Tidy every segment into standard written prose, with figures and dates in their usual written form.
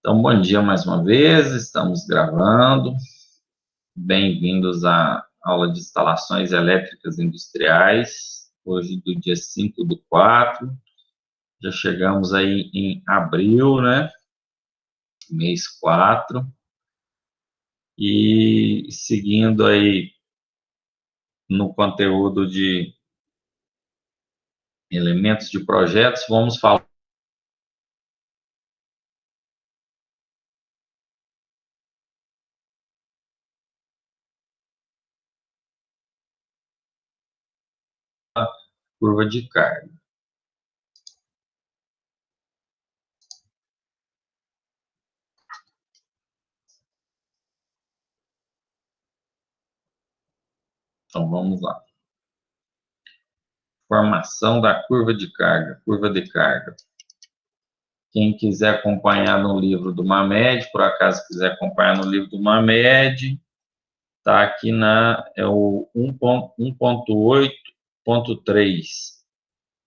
Então, bom dia mais uma vez, estamos gravando. Bem-vindos à aula de instalações elétricas industriais, hoje do dia 5/4. Já chegamos aí em abril, né? Mês 4. E seguindo aí no conteúdo de elementos de projetos, vamos falar da curva de carga. Então, vamos lá. Formação da curva de carga, curva de carga. Quem quiser acompanhar no livro do Mamed, por acaso quiser acompanhar no livro do Mamed, está aqui é o 1.8.3,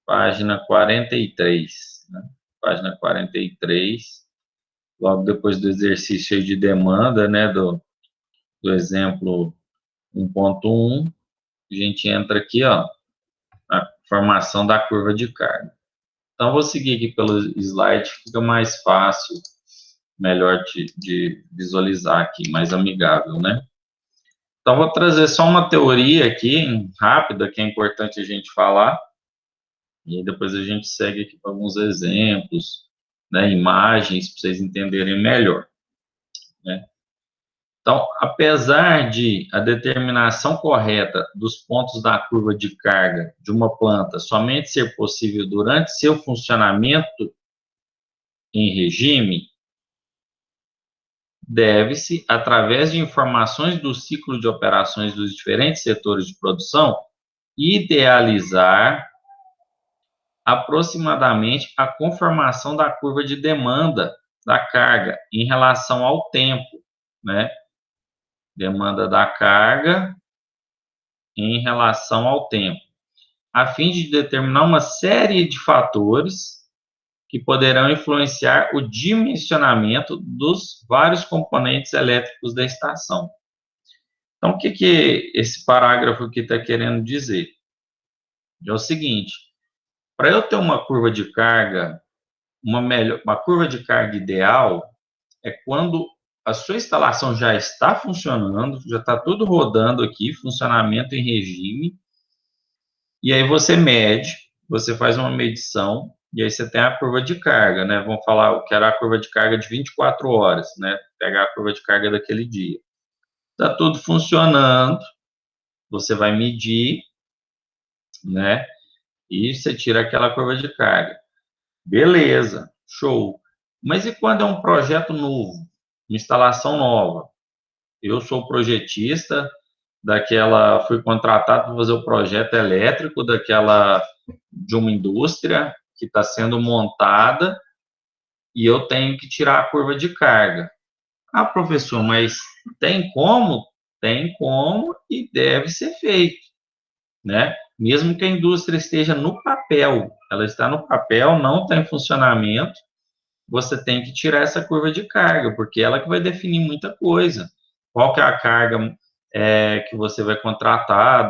página 43, né? Página 43, logo depois do exercício de demanda, né, do exemplo 1.1, a gente entra aqui, ó, na formação da curva de carga. Então, vou seguir aqui pelo slide, fica mais fácil, melhor de visualizar aqui, mais amigável, né? Então, vou trazer só uma teoria aqui, rápida, que é importante a gente falar, e depois a gente segue aqui para alguns exemplos, né, imagens, para vocês entenderem melhor, né? Então, apesar de a determinação correta dos pontos da curva de carga de uma planta somente ser possível durante seu funcionamento em regime, deve-se, através de informações do ciclo de operações dos diferentes setores de produção, idealizar aproximadamente a conformação da curva de demanda da carga em relação ao tempo, né? Demanda da carga em relação ao tempo, a fim de determinar uma série de fatores que poderão influenciar o dimensionamento dos vários componentes elétricos da estação. Então, o que esse parágrafo aqui está querendo dizer? É o seguinte: para eu ter uma curva de carga, uma curva de carga ideal é quando a sua instalação já está funcionando, já está tudo rodando aqui, funcionamento em regime, e aí você mede, você faz uma medição, e aí você tem a curva de carga, né? Vamos falar, eu quero a curva de carga de 24 horas, né? Pegar a curva de carga daquele dia. Está tudo funcionando, você vai medir, né? E você tira aquela curva de carga. Beleza, show. Mas e quando é um projeto novo, uma instalação nova? Eu sou projetista fui contratado para fazer o projeto elétrico de uma indústria que está sendo montada e eu tenho que tirar a curva de carga. Ah, professor, mas tem como? Tem como e deve ser feito, né? Mesmo que a indústria esteja no papel, ela está no papel, não está em funcionamento, você tem que tirar essa curva de carga, porque ela que vai definir muita coisa. Qual que é a carga que você vai contratar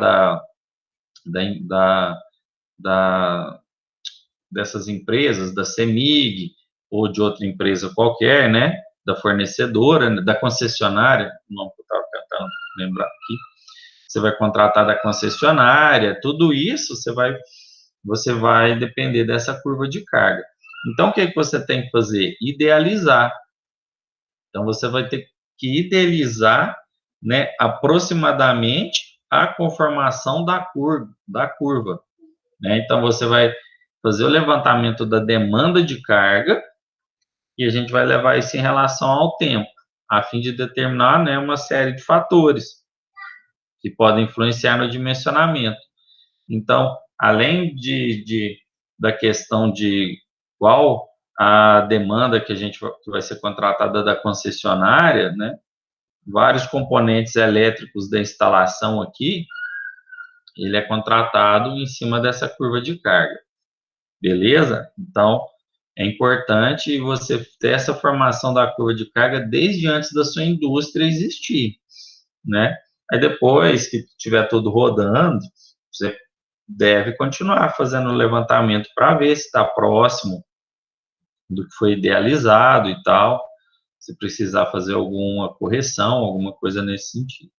dessas empresas, da CEMIG, ou de outra empresa qualquer, né? Da fornecedora, da concessionária, não que eu estava tentando lembrar aqui. Você vai contratar da concessionária, tudo isso você vai depender dessa curva de carga. Então, o que você tem que fazer? Idealizar. Então, você vai ter que idealizar, né, aproximadamente a conformação da curva, né? Então, você vai fazer o levantamento da demanda de carga e a gente vai levar isso em relação ao tempo, a fim de determinar, né, uma série de fatores que podem influenciar no dimensionamento. Então, além da questão de qual a demanda que vai ser contratada da concessionária, né, vários componentes elétricos da instalação aqui, ele é contratado em cima dessa curva de carga. Beleza? Então, é importante você ter essa formação da curva de carga desde antes da sua indústria existir, né? Aí depois que tiver tudo rodando, você deve continuar fazendo o levantamento para ver se está próximo do que foi idealizado e tal, se precisar fazer alguma correção, alguma coisa nesse sentido.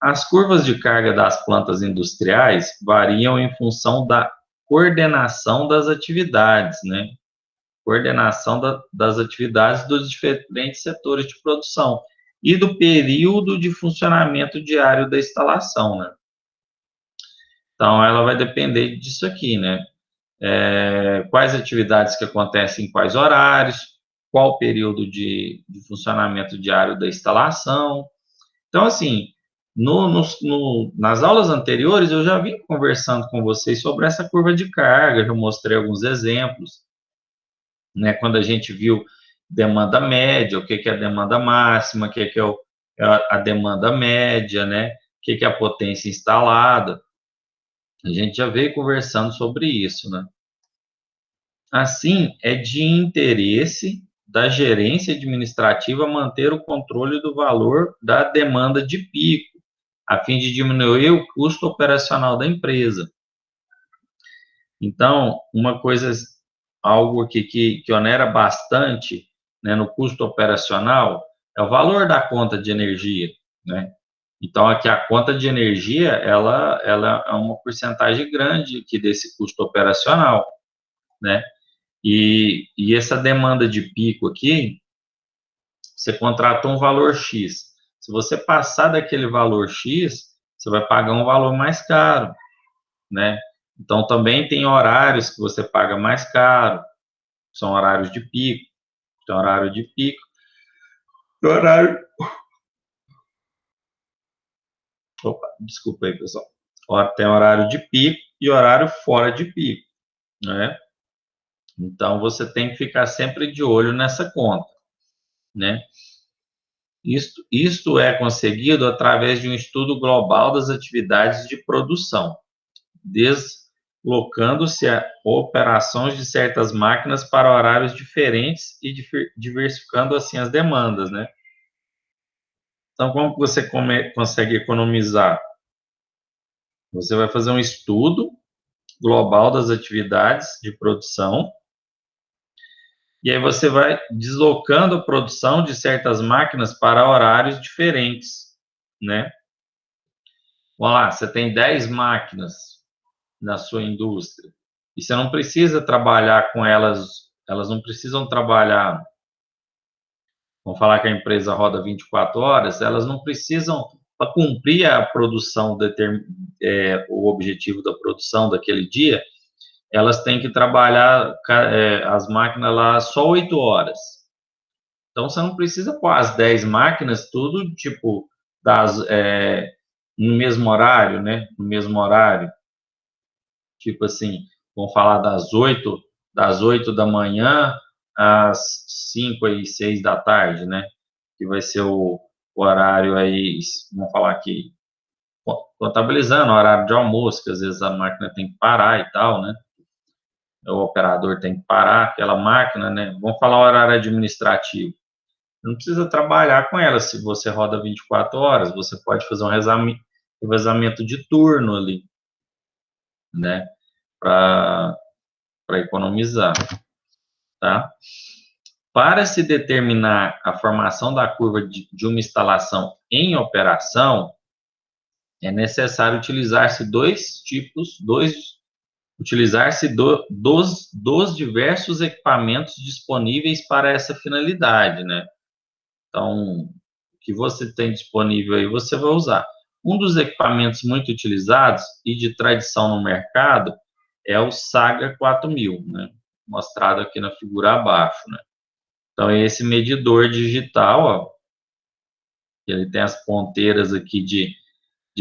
As curvas de carga das plantas industriais variam em função da coordenação das atividades, né? Coordenação das atividades dos diferentes setores de produção e do período de funcionamento diário da instalação, né? Então, ela vai depender disso aqui, né? Quais atividades que acontecem em quais horários, qual o período de funcionamento diário da instalação. Então, assim, nas aulas anteriores, eu já vim conversando com vocês sobre essa curva de carga, já mostrei alguns exemplos, né? Quando a gente viu demanda média, o que é a demanda máxima, o que é a demanda média, né? O que é a potência instalada. A gente já veio conversando sobre isso, né? Assim, é de interesse da gerência administrativa manter o controle do valor da demanda de pico, a fim de diminuir o custo operacional da empresa. Então, algo aqui que onera bastante, né, no custo operacional é o valor da conta de energia, né? Então, aqui a conta de energia, ela é uma porcentagem grande aqui desse custo operacional, né? E essa demanda de pico aqui, você contratou um valor X. Se você passar daquele valor X, você vai pagar um valor mais caro, né? Então, também tem horários que você paga mais caro, são horários de pico, tem horário de pico, horário... Opa, desculpa aí, pessoal. Tem horário de pico e horário fora de pico, né? Então, você tem que ficar sempre de olho nessa conta, né? Isto é conseguido através de um estudo global das atividades de produção, deslocando-se a operações de certas máquinas para horários diferentes e diversificando assim as demandas, né? Então, como você consegue economizar? Você vai fazer um estudo global das atividades de produção e aí você vai deslocando a produção de certas máquinas para horários diferentes, né? Vamos lá, você tem 10 máquinas na sua indústria e você não precisa trabalhar com elas, elas não precisam trabalhar, vamos falar que a empresa roda 24 horas, elas não precisam, para cumprir a produção, o objetivo da produção daquele dia, elas têm que trabalhar as máquinas lá só 8 horas. Então, você não precisa pôr as 10 máquinas, tudo, tipo, no mesmo horário, né? No mesmo horário. Tipo assim, vamos falar das 8 da manhã às 5 e 6 da tarde, né? Que vai ser o horário aí, vamos falar aqui, contabilizando o horário de almoço, que às vezes a máquina tem que parar e tal, né? O operador tem que parar aquela máquina, né? Vamos falar o horário administrativo. Não precisa trabalhar com ela se você roda 24 horas, você pode fazer um revezamento de turno ali, né? Para economizar, tá? Para se determinar a formação da curva de uma instalação em operação, é necessário utilizar-se dos diversos equipamentos disponíveis para essa finalidade, né? Então, o que você tem disponível aí, você vai usar. Um dos equipamentos muito utilizados e de tradição no mercado é o Saga 4000, né? Mostrado aqui na figura abaixo, né? Então, é esse medidor digital, ó, ele tem as ponteiras aqui de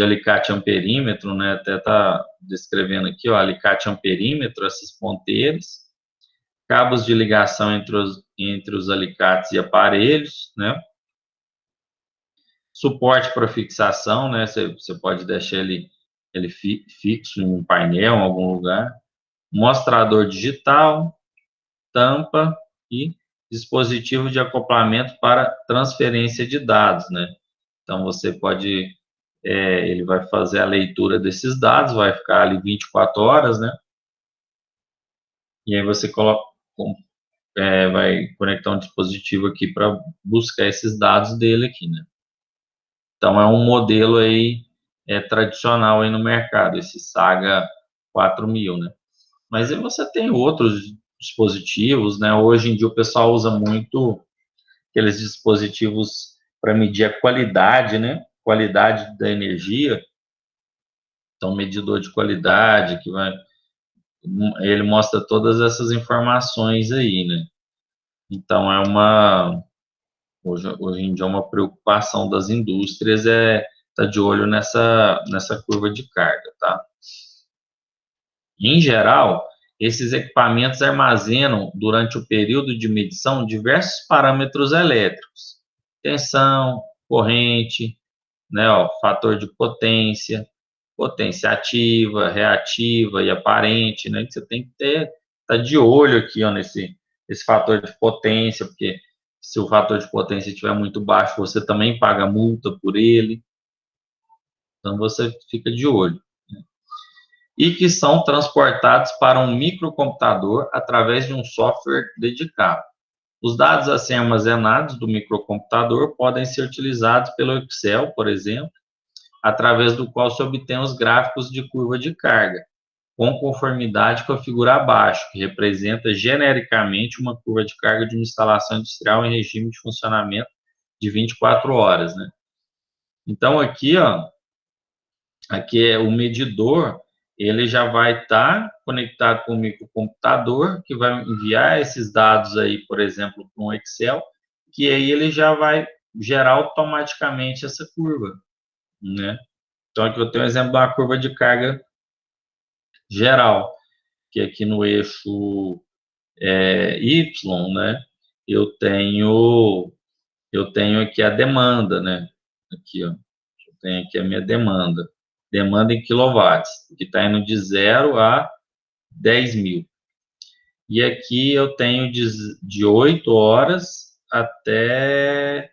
alicate amperímetro, né? Até tá descrevendo aqui, ó, alicate amperímetro, essas ponteiras, cabos de ligação entre os alicates e aparelhos, né? Suporte para fixação, né? Você pode deixar ele fixo em um painel, em algum lugar. Mostrador digital, tampa e dispositivo de acoplamento para transferência de dados, né? Então, você pode, ele vai fazer a leitura desses dados, vai ficar ali 24 horas, né? E aí você coloca, vai conectar um dispositivo aqui para buscar esses dados dele aqui, né? Então, é um modelo aí tradicional aí no mercado, esse Saga 4000, né? Mas aí você tem outros dispositivos, né? Hoje em dia o pessoal usa muito aqueles dispositivos para medir a qualidade, né? Qualidade da energia. Então, medidor de qualidade, ele mostra todas essas informações aí, né? Então, hoje em dia, uma preocupação das indústrias tá de olho nessa curva de carga, tá? Em geral, esses equipamentos armazenam, durante o período de medição, diversos parâmetros elétricos: tensão, corrente, né, ó, fator de potência, potência ativa, reativa e aparente, né, que você tem que tá de olho aqui, ó, esse fator de potência, porque se o fator de potência estiver muito baixo, você também paga multa por ele, então você fica de olho. E que são transportados para um microcomputador através de um software dedicado. Os dados a ser armazenados do microcomputador podem ser utilizados pelo Excel, por exemplo, através do qual se obtém os gráficos de curva de carga, com conformidade com a figura abaixo, que representa genericamente uma curva de carga de uma instalação industrial em regime de funcionamento de 24 horas, né? Então aqui, ó, aqui é o medidor, ele já vai estar conectado com o microcomputador, que vai enviar esses dados aí, por exemplo, para um Excel, que aí ele já vai gerar automaticamente essa curva, né? Então aqui eu tenho um exemplo de uma curva de carga geral, que aqui no eixo Y, né? Eu tenho aqui a demanda, né? Aqui, ó, eu tenho aqui a minha demanda em quilowatts, que está indo de 0 a 10.000. E aqui eu tenho de 8 horas até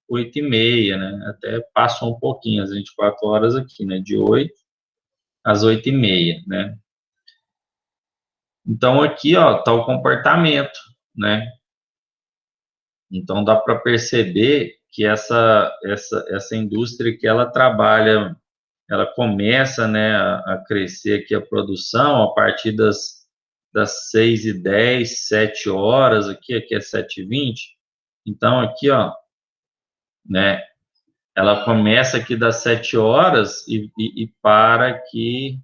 8 e meia, né? Até passou um pouquinho, as 24 horas aqui, né? De 8 às 8 e meia, né? Então aqui, ó, tá o comportamento, né? Então dá para perceber que essa indústria que ela trabalha, ela começa, né, a crescer aqui a produção a partir das 6h10, 7 horas, aqui é 7h20. Então aqui, ó, né, ela começa aqui das 7 horas e para aqui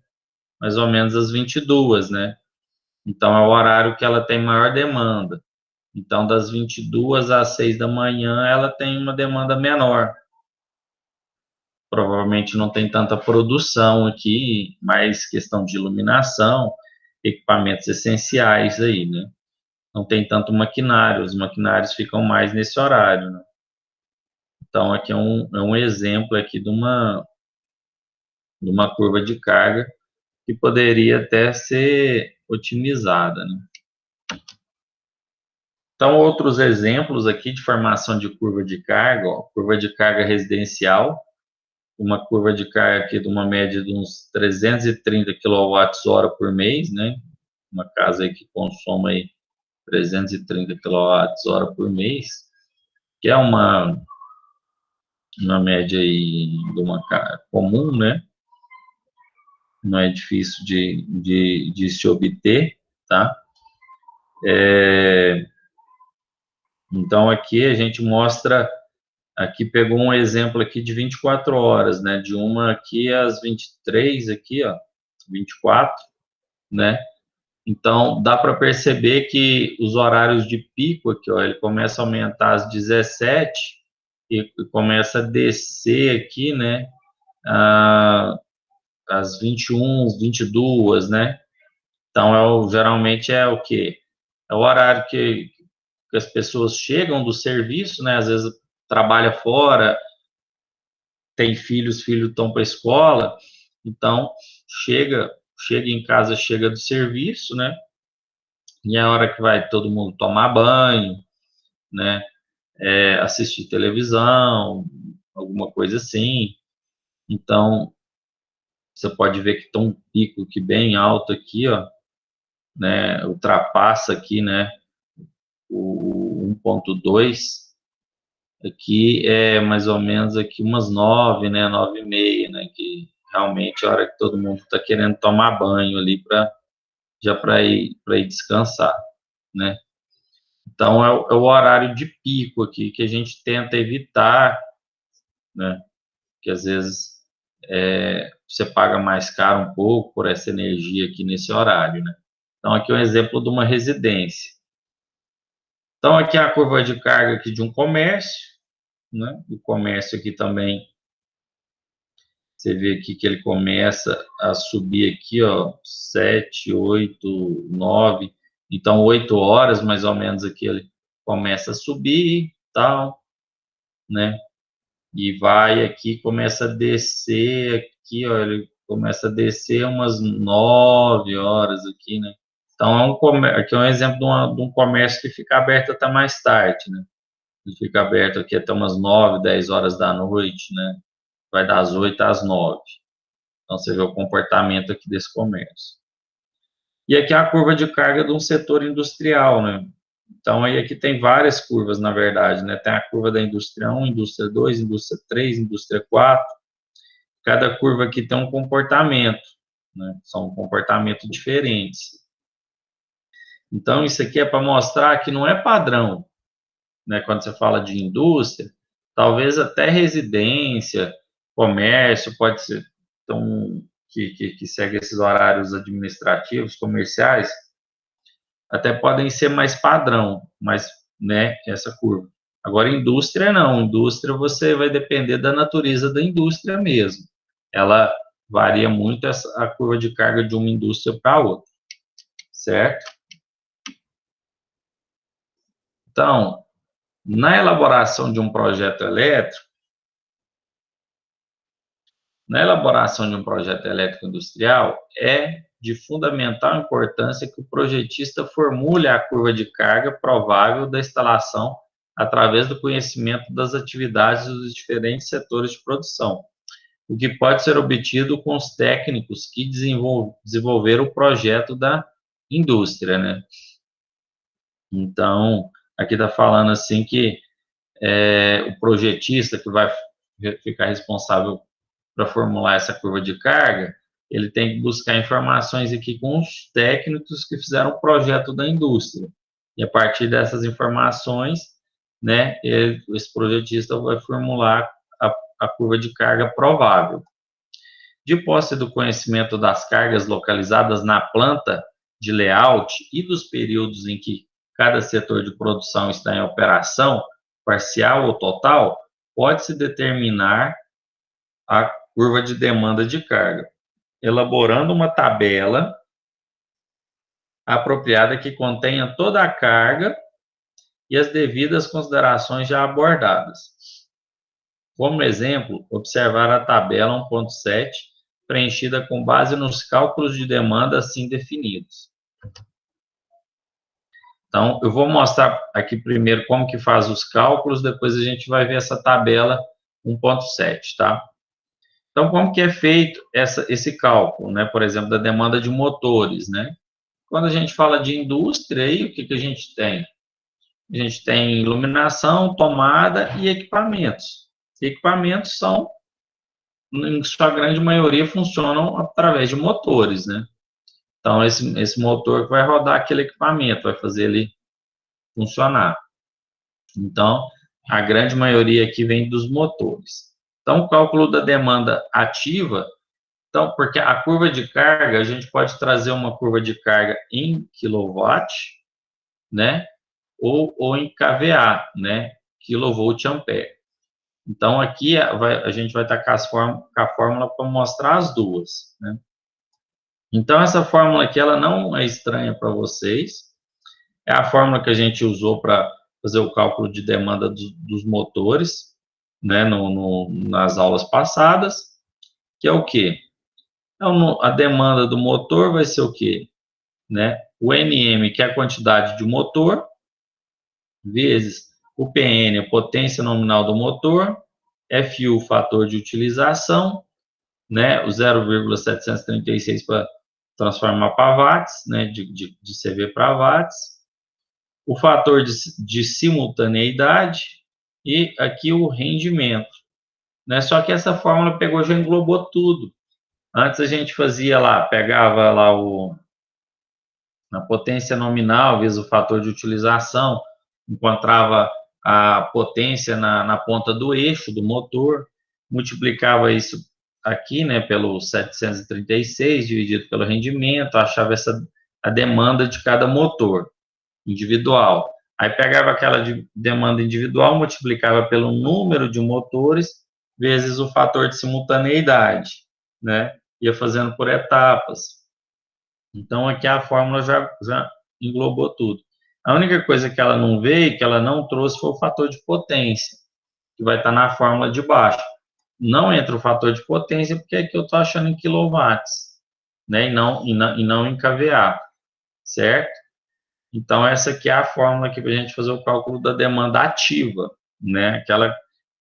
mais ou menos às 22, né? Então é o horário que ela tem maior demanda. Então, das 22 às 6 da manhã, ela tem uma demanda menor. Provavelmente não tem tanta produção aqui, mais questão de iluminação, equipamentos essenciais aí, né? Não tem tanto maquinário, os maquinários ficam mais nesse horário, né? Então, aqui é um exemplo aqui de uma curva de carga que poderia até ser otimizada, né? Então, outros exemplos aqui de formação de curva de carga, ó, curva de carga residencial, uma curva de carga aqui de uma média de uns 330 kWh por mês, né? Uma casa aí que consome aí 330 kWh por mês, que é uma média aí de uma casa comum, né? Não é difícil de se obter, tá? Então, aqui a gente mostra, aqui pegou um exemplo aqui de 24 horas, né? De uma aqui às 23, aqui, ó, 24, né? Então, dá para perceber que os horários de pico aqui, ó, ele começa a aumentar às 17 e começa a descer aqui, né, às 21, 22, né? Então, geralmente é o quê? É o horário que as pessoas chegam do serviço, né? Às vezes trabalha fora, tem filhos estão para a escola, então chega em casa, chega do serviço, né? e é a hora que vai todo mundo tomar banho, né? Assistir televisão, alguma coisa assim. Então, você pode ver que tem um pico aqui bem alto aqui, ó, né? Ultrapassa aqui, né? O 1.2, aqui é mais ou menos aqui umas 9, né? 9h30, né? Que realmente é a hora que todo mundo está querendo tomar banho ali para ir descansar, né? Então é o horário de pico aqui que a gente tenta evitar, né? Que às vezes você paga mais caro um pouco por essa energia aqui nesse horário, né? Então aqui é um exemplo de uma residência. Então aqui é a curva de carga aqui de um comércio, né? O comércio aqui também, você vê aqui que ele começa a subir aqui, ó, 7, 8, 9. Então 8 horas mais ou menos aqui ele começa a subir, tal, né? E vai aqui, começa a descer aqui, ó, ele começa a descer umas 9 horas aqui, né? Então, aqui é um exemplo de um comércio que fica aberto até mais tarde, né? Ele fica aberto aqui até umas 9, 10 horas da noite, né? Vai das 8 às 9. Então, você vê o comportamento aqui desse comércio. E aqui é a curva de carga de um setor industrial, né? Então, aí aqui tem várias curvas, na verdade, né? Tem a curva da indústria 1, indústria 2, indústria 3, indústria 4. Cada curva aqui tem um comportamento, né? São comportamentos diferentes. Então, isso aqui é para mostrar que não é padrão, né? Quando você fala de indústria, talvez até residência, comércio, pode ser então, que segue esses horários administrativos, comerciais, até podem ser mais padrão, mas, né, essa curva. Agora, indústria não. Indústria você vai depender da natureza da indústria mesmo. Ela varia muito a curva de carga de uma indústria para outra, certo? Então, na elaboração de um projeto elétrico, industrial, é de fundamental importância que o projetista formule a curva de carga provável da instalação através do conhecimento das atividades dos diferentes setores de produção, o que pode ser obtido com os técnicos que desenvolveram o projeto da indústria, né? Então, aqui está falando assim que o projetista que vai ficar responsável para formular essa curva de carga, ele tem que buscar informações aqui com os técnicos que fizeram o projeto da indústria. E a partir dessas informações, né, esse projetista vai formular a curva de carga provável. De posse do conhecimento das cargas localizadas na planta de layout e dos períodos em que cada setor de produção está em operação, parcial ou total, pode-se determinar a curva de demanda de carga, elaborando uma tabela apropriada que contenha toda a carga e as devidas considerações já abordadas. Como exemplo, observar a tabela 1.7, preenchida com base nos cálculos de demanda assim definidos. Então, eu vou mostrar aqui primeiro como que faz os cálculos, depois a gente vai ver essa tabela 1.7, tá? Então, como que é feito esse cálculo, né? Por exemplo, da demanda de motores, né? Quando a gente fala de indústria, aí, o que a gente tem? A gente tem iluminação, tomada e equipamentos. Equipamentos são, em sua grande maioria, funcionam através de motores, né? Então, esse motor vai rodar aquele equipamento, vai fazer ele funcionar. Então, a grande maioria aqui vem dos motores. Então, o cálculo da demanda ativa, então, porque a curva de carga, a gente pode trazer uma curva de carga em kilowatt, né? Ou em kVA, né? Kilovolt ampere. Então, aqui a gente vai estar com a fórmula para mostrar as duas, né? Então, essa fórmula aqui, ela não é estranha para vocês. É a fórmula que a gente usou para fazer o cálculo de demanda dos motores, né, nas aulas passadas, que é o quê? Então, a demanda do motor vai ser o quê? né? O NM, que é a quantidade de motor, vezes o PN, a potência nominal do motor, FU, fator de utilização, né? O 0,736 para transformar para watts, né? De CV para watts, o fator de simultaneidade e aqui o rendimento, né? Só que essa fórmula pegou, já englobou tudo. Antes a gente fazia lá, pegava lá a potência nominal vezes o fator de utilização, encontrava a potência na ponta do eixo do motor, multiplicava isso aqui, né, pelo 736 dividido pelo rendimento, achava a demanda de cada motor individual. Aí pegava aquela demanda individual, multiplicava pelo número de motores vezes o fator de simultaneidade, né? Ia fazendo por etapas. Então, aqui a fórmula já englobou tudo. A única coisa que ela não veio, que ela não trouxe, foi o fator de potência, que vai estar na fórmula de baixo. Não entra o fator de potência, porque aqui eu estou achando em quilowatts, né? E não em kVA, certo? Então, essa aqui é a fórmula aqui para a gente fazer o cálculo da demanda ativa, né? Aquela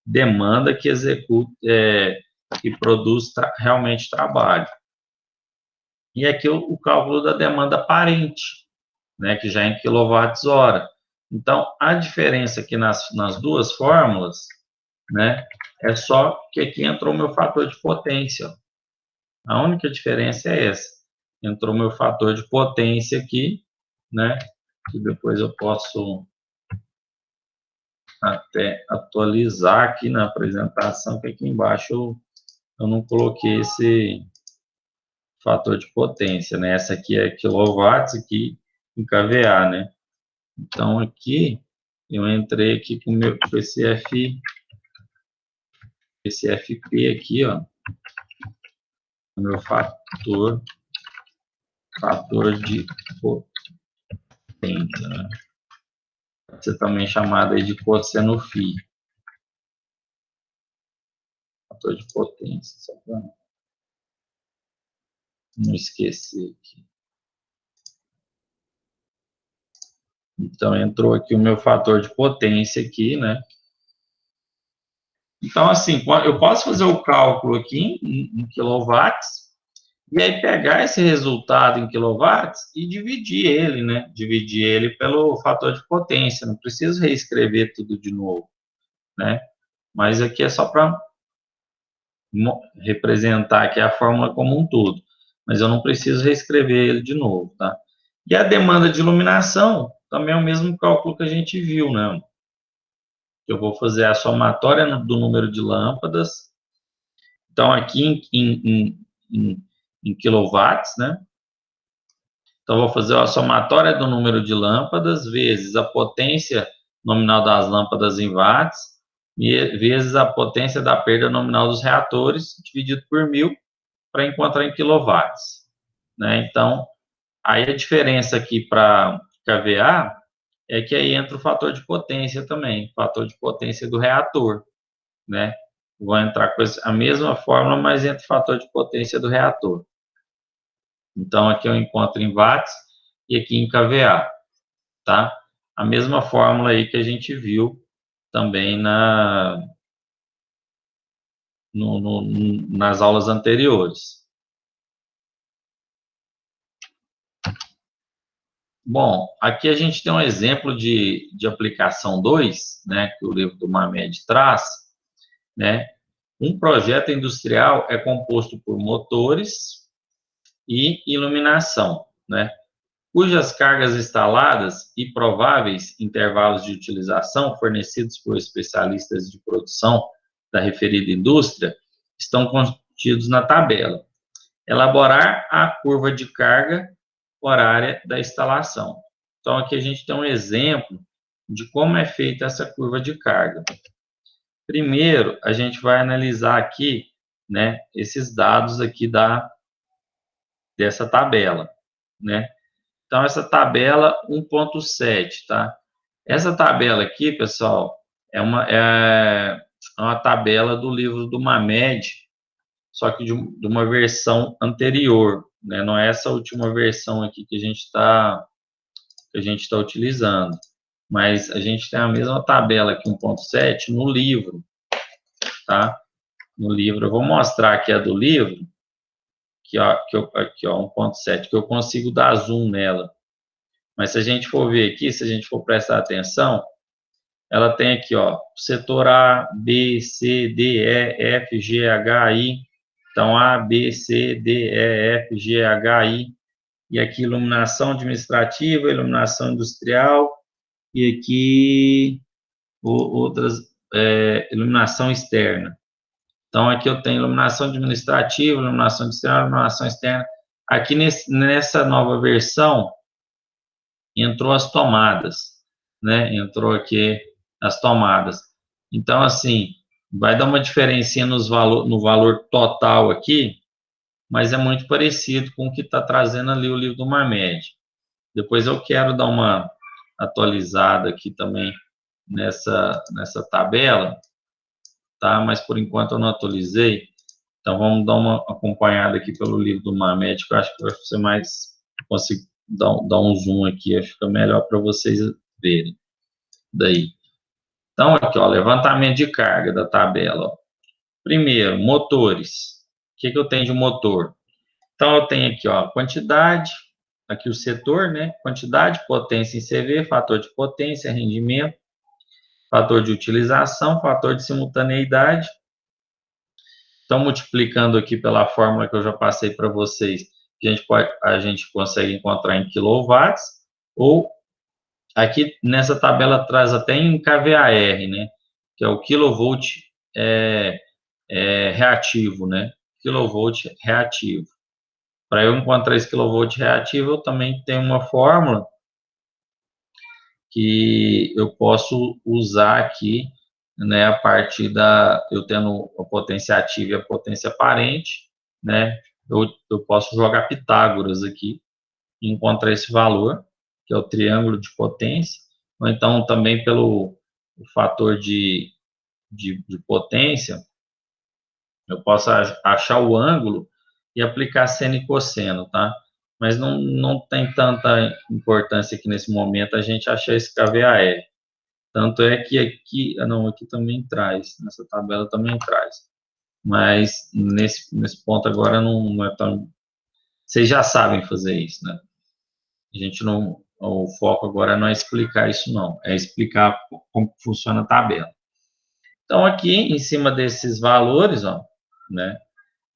demanda que executa, que produz realmente trabalho. E aqui o cálculo da demanda aparente, né, que já é em quilowatts-hora. Então, a diferença aqui nas duas fórmulas, né, é só que aqui entrou o meu fator de potência. A única diferença é essa. Entrou o meu fator de potência aqui, né, que depois eu posso até atualizar aqui na apresentação, que aqui embaixo eu não coloquei esse fator de potência, né? Essa aqui é quilowatts, aqui em kVA, né? Então, aqui, eu entrei aqui com esse FP aqui, ó, o meu fator de potência, né? Pode ser também chamado aí de cosseno φ. Fator de potência, só para não esquecer aqui. Então, entrou aqui o meu fator de potência aqui, né? Então, assim, eu posso fazer o cálculo aqui em quilowatts, e aí pegar esse resultado em quilowatts e dividir ele, né? Dividir ele pelo fator de potência. Não preciso reescrever tudo de novo, né? Mas aqui é só para representar aqui a fórmula como um todo. Mas eu não preciso reescrever ele de novo, tá? E a demanda de iluminação também é o mesmo cálculo que a gente viu, né? Eu vou fazer a somatória do número de lâmpadas. Então, aqui em quilowatts, né? Então, vou fazer a somatória do número de lâmpadas vezes a potência nominal das lâmpadas em watts, vezes a potência da perda nominal dos reatores, dividido por 1000, para encontrar em quilowatts, né? Então, aí a diferença aqui para kVA é que aí entra o fator de potência também, fator de potência do reator, né? Vou entrar com a mesma fórmula, mas entra o fator de potência do reator. Então, aqui eu encontro em watts e aqui em kVA, tá? A mesma fórmula aí que a gente viu também nas aulas anteriores. Bom, aqui a gente tem um exemplo de aplicação 2, né, que o livro do Mamed traz, né? Um projeto industrial é composto por motores e iluminação, né? Cujas cargas instaladas e prováveis intervalos de utilização fornecidos por especialistas de produção da referida indústria estão contidos na tabela. Elaborar a curva de carga horária da instalação. Então, aqui a gente tem um exemplo de como é feita essa curva de carga. Primeiro, a gente vai analisar aqui, né, esses dados aqui dessa tabela, né? Então, essa tabela 1.7, tá? Essa tabela aqui, pessoal, é uma tabela do livro do Mamed, só que de uma versão anterior, né? Não é essa última versão aqui que a gente está utilizando, mas a gente tem a mesma tabela aqui 1.7 no livro, tá? No livro, eu vou mostrar aqui a do livro, aqui, ó 1.7, que eu consigo dar zoom nela. Mas se a gente for ver aqui, se a gente for prestar atenção, ela tem aqui, ó, setor A, B, C, D, E, F, G, H, I. Então, A, B, C, D, E, F, G, H, I. E aqui, iluminação administrativa, iluminação industrial. E aqui, outras, iluminação externa. Então, aqui eu tenho iluminação administrativa, iluminação industrial, iluminação externa. Aqui, nessa nova versão, entrou as tomadas, né? Entrou aqui as tomadas. Então, assim, vai dar uma diferencinha no valor total aqui, mas é muito parecido com o que está trazendo ali o livro do Marmed. Depois eu quero dar uma atualizada aqui também nessa tabela, tá? Mas por enquanto eu não atualizei. Então vamos dar uma acompanhada aqui pelo livro do Marmed, que eu acho que vai ser mais, consigo dar um zoom aqui, acho que fica melhor para vocês verem. Daí. Então, aqui, ó, levantamento de carga da tabela. Ó. Primeiro, motores. O que eu tenho de motor? Então, eu tenho aqui, ó, quantidade, aqui o setor, né? Quantidade, potência em CV, fator de potência, rendimento, fator de utilização, fator de simultaneidade. Então, multiplicando aqui pela fórmula que eu já passei para vocês, a gente consegue encontrar em quilowatts, ou aqui nessa tabela traz até em kVAR, né? Que é o kilovolt reativo, né? Kilovolt reativo. Para eu encontrar esse kilovolt reativo, eu também tenho uma fórmula que eu posso usar aqui, né? A partir eu tendo a potência ativa e a potência aparente, né? Eu posso jogar Pitágoras aqui e encontrar esse valor, que é o triângulo de potência, ou então também pelo fator de potência, eu posso achar o ângulo e aplicar seno e cosseno, tá? Mas não tem tanta importância aqui nesse momento a gente achar esse kVAR. Tanto é que aqui, aqui também traz, nessa tabela também traz. Mas nesse ponto agora não é tão... Vocês já sabem fazer isso, né? A gente não... O foco agora não é explicar isso, não. É explicar como funciona a tabela. Então, aqui, em cima desses valores, ó, né?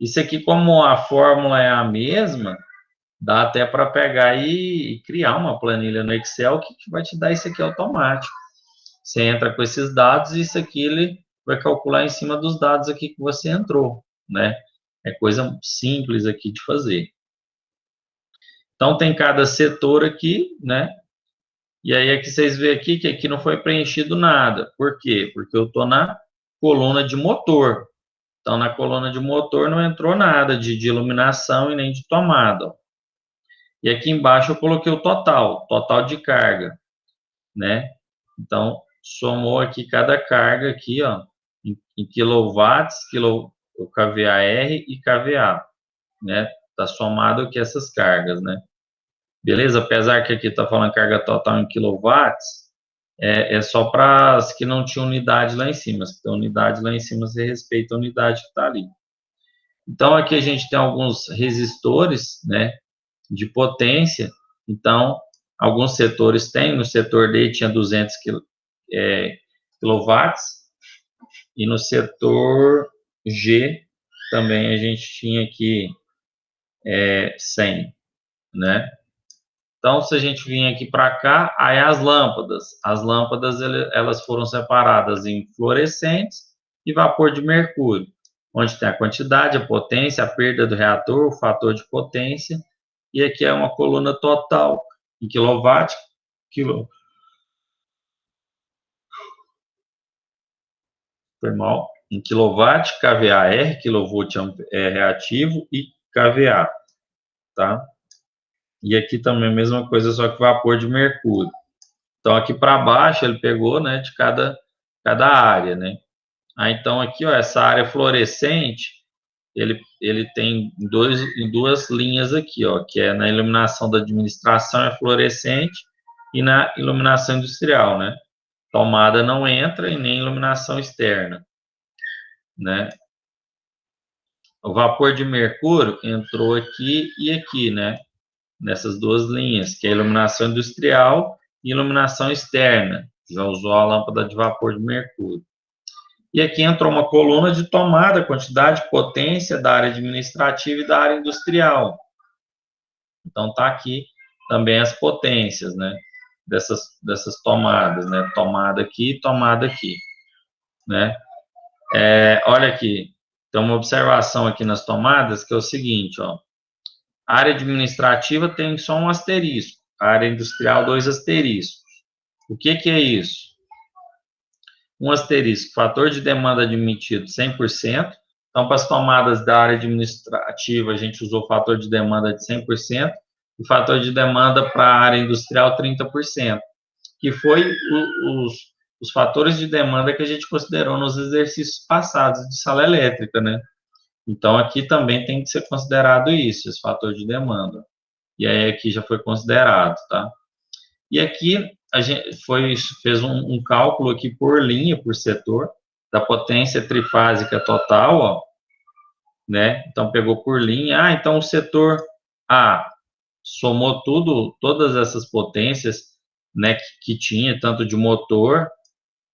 Isso aqui, como a fórmula é a mesma, dá até para pegar e criar uma planilha no Excel que vai te dar isso aqui automático. Você entra com esses dados e isso aqui ele vai calcular em cima dos dados aqui que você entrou, né? É coisa simples aqui de fazer. Então, tem cada setor aqui, né? E aí, aqui vocês veem aqui que aqui não foi preenchido nada. Por quê? Porque eu estou na coluna de motor. Então, na coluna de motor não entrou nada de iluminação e nem de tomada. Ó. E aqui embaixo eu coloquei o total de carga, né? Então, somou aqui cada carga aqui, ó, em quilowatts, o kVAR e kVA, né? Tá somado aqui essas cargas, né? Beleza? Apesar que aqui tá falando carga total em quilowatts, é só para as que não tinham unidade lá em cima. Se tem unidade lá em cima, você respeita a unidade que está ali. Então, aqui a gente tem alguns resistores, né, de potência. Então, alguns setores têm. No setor D tinha 200 quilowatts. E no setor G também a gente tinha aqui 100, né? Então, se a gente vir aqui para cá, aí as lâmpadas elas foram separadas em fluorescentes e vapor de mercúrio, onde tem a quantidade, a potência, a perda do reator, o fator de potência, e aqui é uma coluna total em quilowatt, em quilowatt, kVAR, kilovolt reativo e kVA, tá? E aqui também a mesma coisa, só que vapor de mercúrio. Então, aqui para baixo, ele pegou, né, de cada área, né? Então, aqui, ó, essa área fluorescente, ele tem em duas linhas aqui, ó, que é na iluminação da administração é fluorescente e na iluminação industrial, né? Tomada não entra e nem iluminação externa, né? O vapor de mercúrio entrou aqui e aqui, né? Nessas duas linhas, que é a iluminação industrial e iluminação externa. Já usou a lâmpada de vapor de mercúrio. E aqui entrou uma coluna de tomada, quantidade, potência da área administrativa e da área industrial. Então, está aqui também as potências, né? Dessas tomadas, né? Tomada aqui, né? Olha aqui, tem uma observação aqui nas tomadas que é o seguinte, ó. A área administrativa tem só um asterisco, a área industrial, 2 asteriscos. O que é isso? Um asterisco, fator de demanda admitido 100%. Então, para as tomadas da área administrativa, a gente usou o fator de demanda de 100%, e fator de demanda para a área industrial 30%, que foi os fatores de demanda que a gente considerou nos exercícios passados de sala elétrica, né? Então, aqui também tem que ser considerado isso, esse fator de demanda. E aí, aqui já foi considerado, tá? E aqui, a gente fez um cálculo aqui por linha, por setor, da potência trifásica total, ó, né? Então, pegou por linha. Então o setor A somou todas essas potências, né, que tinha, tanto de motor,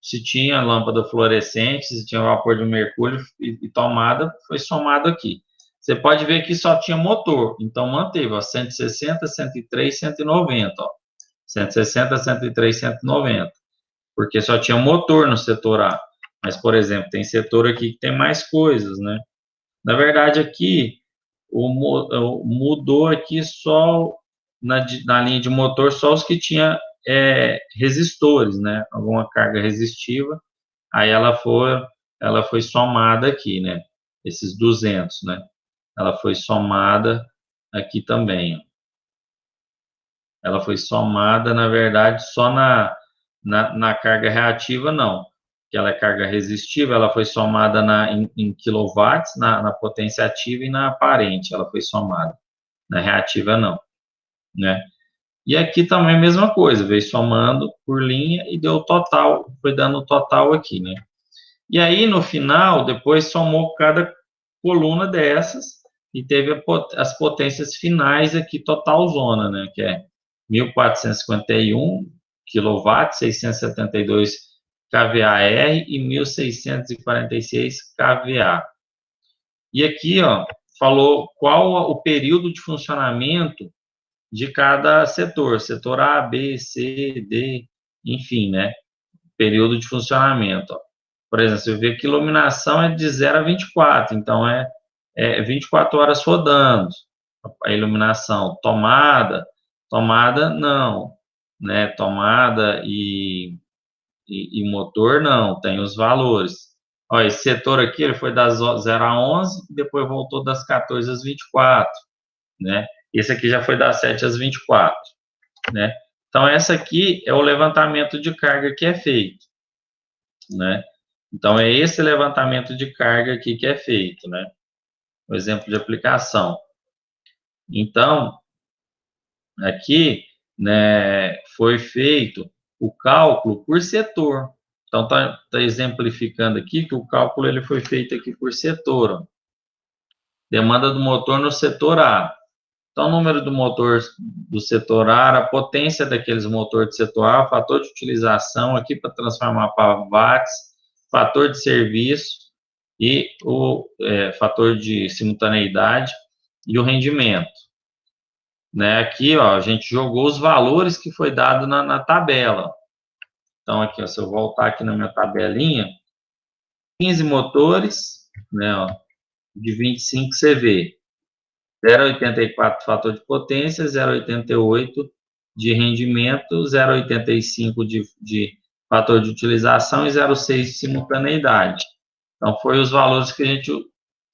se tinha lâmpada fluorescente, se tinha vapor de mercúrio e tomada, foi somado aqui. Você pode ver que só tinha motor, então manteve, ó, 160, 103, 190, ó. 160, 103, 190, porque só tinha motor no setor A. Mas, por exemplo, tem setor aqui que tem mais coisas, né? Na verdade, aqui, mudou aqui só na linha de motor, só os que tinha resistores, né? Alguma carga resistiva, aí ela foi somada aqui, né? Esses 200, né? Ela foi somada aqui também, ó. Ela foi somada, na verdade, só na carga reativa, não. Que ela é carga resistiva, ela foi somada em quilowatts, na potência ativa e na aparente, ela foi somada. Na reativa, não, né? E aqui também a mesma coisa, veio somando por linha e deu total, foi dando o total aqui, né? E aí, no final, depois somou cada coluna dessas e teve as potências finais aqui, total zona, né? Que é 1.451 kW, 672 kVAR e 1.646 kVA. E aqui, ó, falou qual o período de funcionamento de cada setor A, B, C, D, enfim, né? Período de funcionamento, ó. Por exemplo, você vê que iluminação é de 0 a 24, então é 24 horas rodando a iluminação. Tomada não, né? Tomada e motor não, tem os valores. Ó, esse setor aqui, ele foi das 0 a 11, e depois voltou das 14 às 24, né? Esse aqui já foi das 7 às 24, né? Então, essa aqui é o levantamento de carga que é feito, né? Então, é esse levantamento de carga aqui que é feito, né? O exemplo de aplicação. Então, aqui, né, foi feito o cálculo por setor. Então, tá exemplificando aqui que o cálculo ele foi feito aqui por setor, ó. Demanda do motor no setor A. Então, o número do motor do setor A, a potência daqueles motores do setor A, o fator de utilização aqui para transformar para watts, fator de serviço e o fator de simultaneidade e o rendimento. Né? Aqui, ó, a gente jogou os valores que foi dado na tabela. Então, aqui, ó, se eu voltar aqui na minha tabelinha, 15 motores, né, ó, de 25 CV. 0,84 fator de potência, 0,88 de rendimento, 0,85 de fator de utilização e 0,6 de simultaneidade. Então, foi os valores que a gente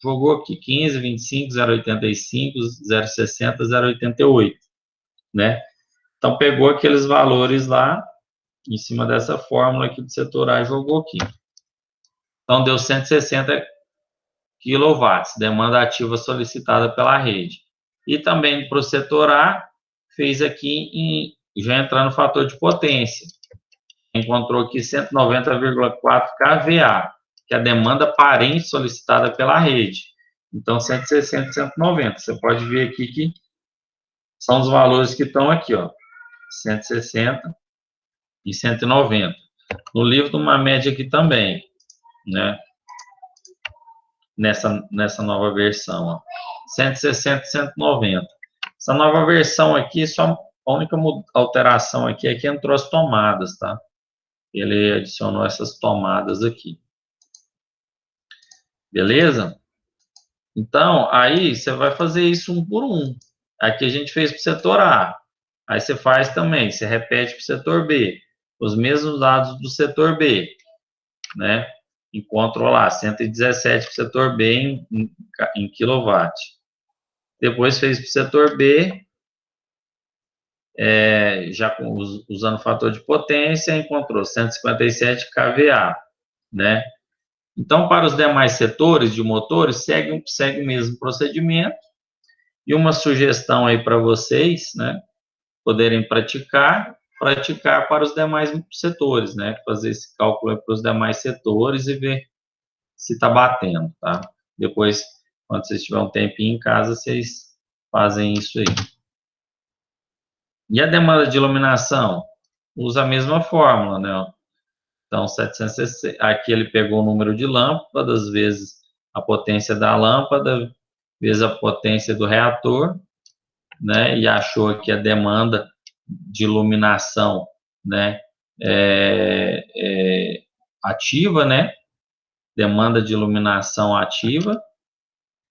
jogou aqui, 15, 25, 0,85, 0,60, 0,88, né? Então, pegou aqueles valores lá, em cima dessa fórmula aqui do setor A e jogou aqui. Então, deu 160 kW, demanda ativa solicitada pela rede. E também para o setor A, fez aqui, já entrar no fator de potência. Encontrou aqui 190,4 kVA, que é a demanda parente solicitada pela rede. Então, 160 e 190. Você pode ver aqui que são os valores que estão aqui, ó, 160 e 190. No livro, uma média aqui também, né? Nessa nova versão, ó, 160 e 190. Essa nova versão aqui, só a única alteração aqui é que entrou as tomadas, tá? Ele adicionou essas tomadas aqui. Beleza? Então, aí você vai fazer isso um por um. Aqui a gente fez para o setor A. Aí você faz também, você repete para o setor B. Os mesmos dados do setor B, né? Encontrou lá 117 para o setor B em kW. Depois fez para o setor B, já usando o fator de potência, encontrou 157 kVA, né? Então, para os demais setores de motores, segue o mesmo procedimento. E uma sugestão aí para vocês, né, poderem praticar para os demais setores, né? Fazer esse cálculo para os demais setores e ver se está batendo, tá? Depois, quando vocês tiverem um tempinho em casa, vocês fazem isso aí. E a demanda de iluminação? Usa a mesma fórmula, né? Então, 760, aqui ele pegou o número de lâmpadas, vezes a potência da lâmpada, vezes a potência do reator, né? E achou aqui a demanda de iluminação, né? Ativa, né? Demanda de iluminação ativa.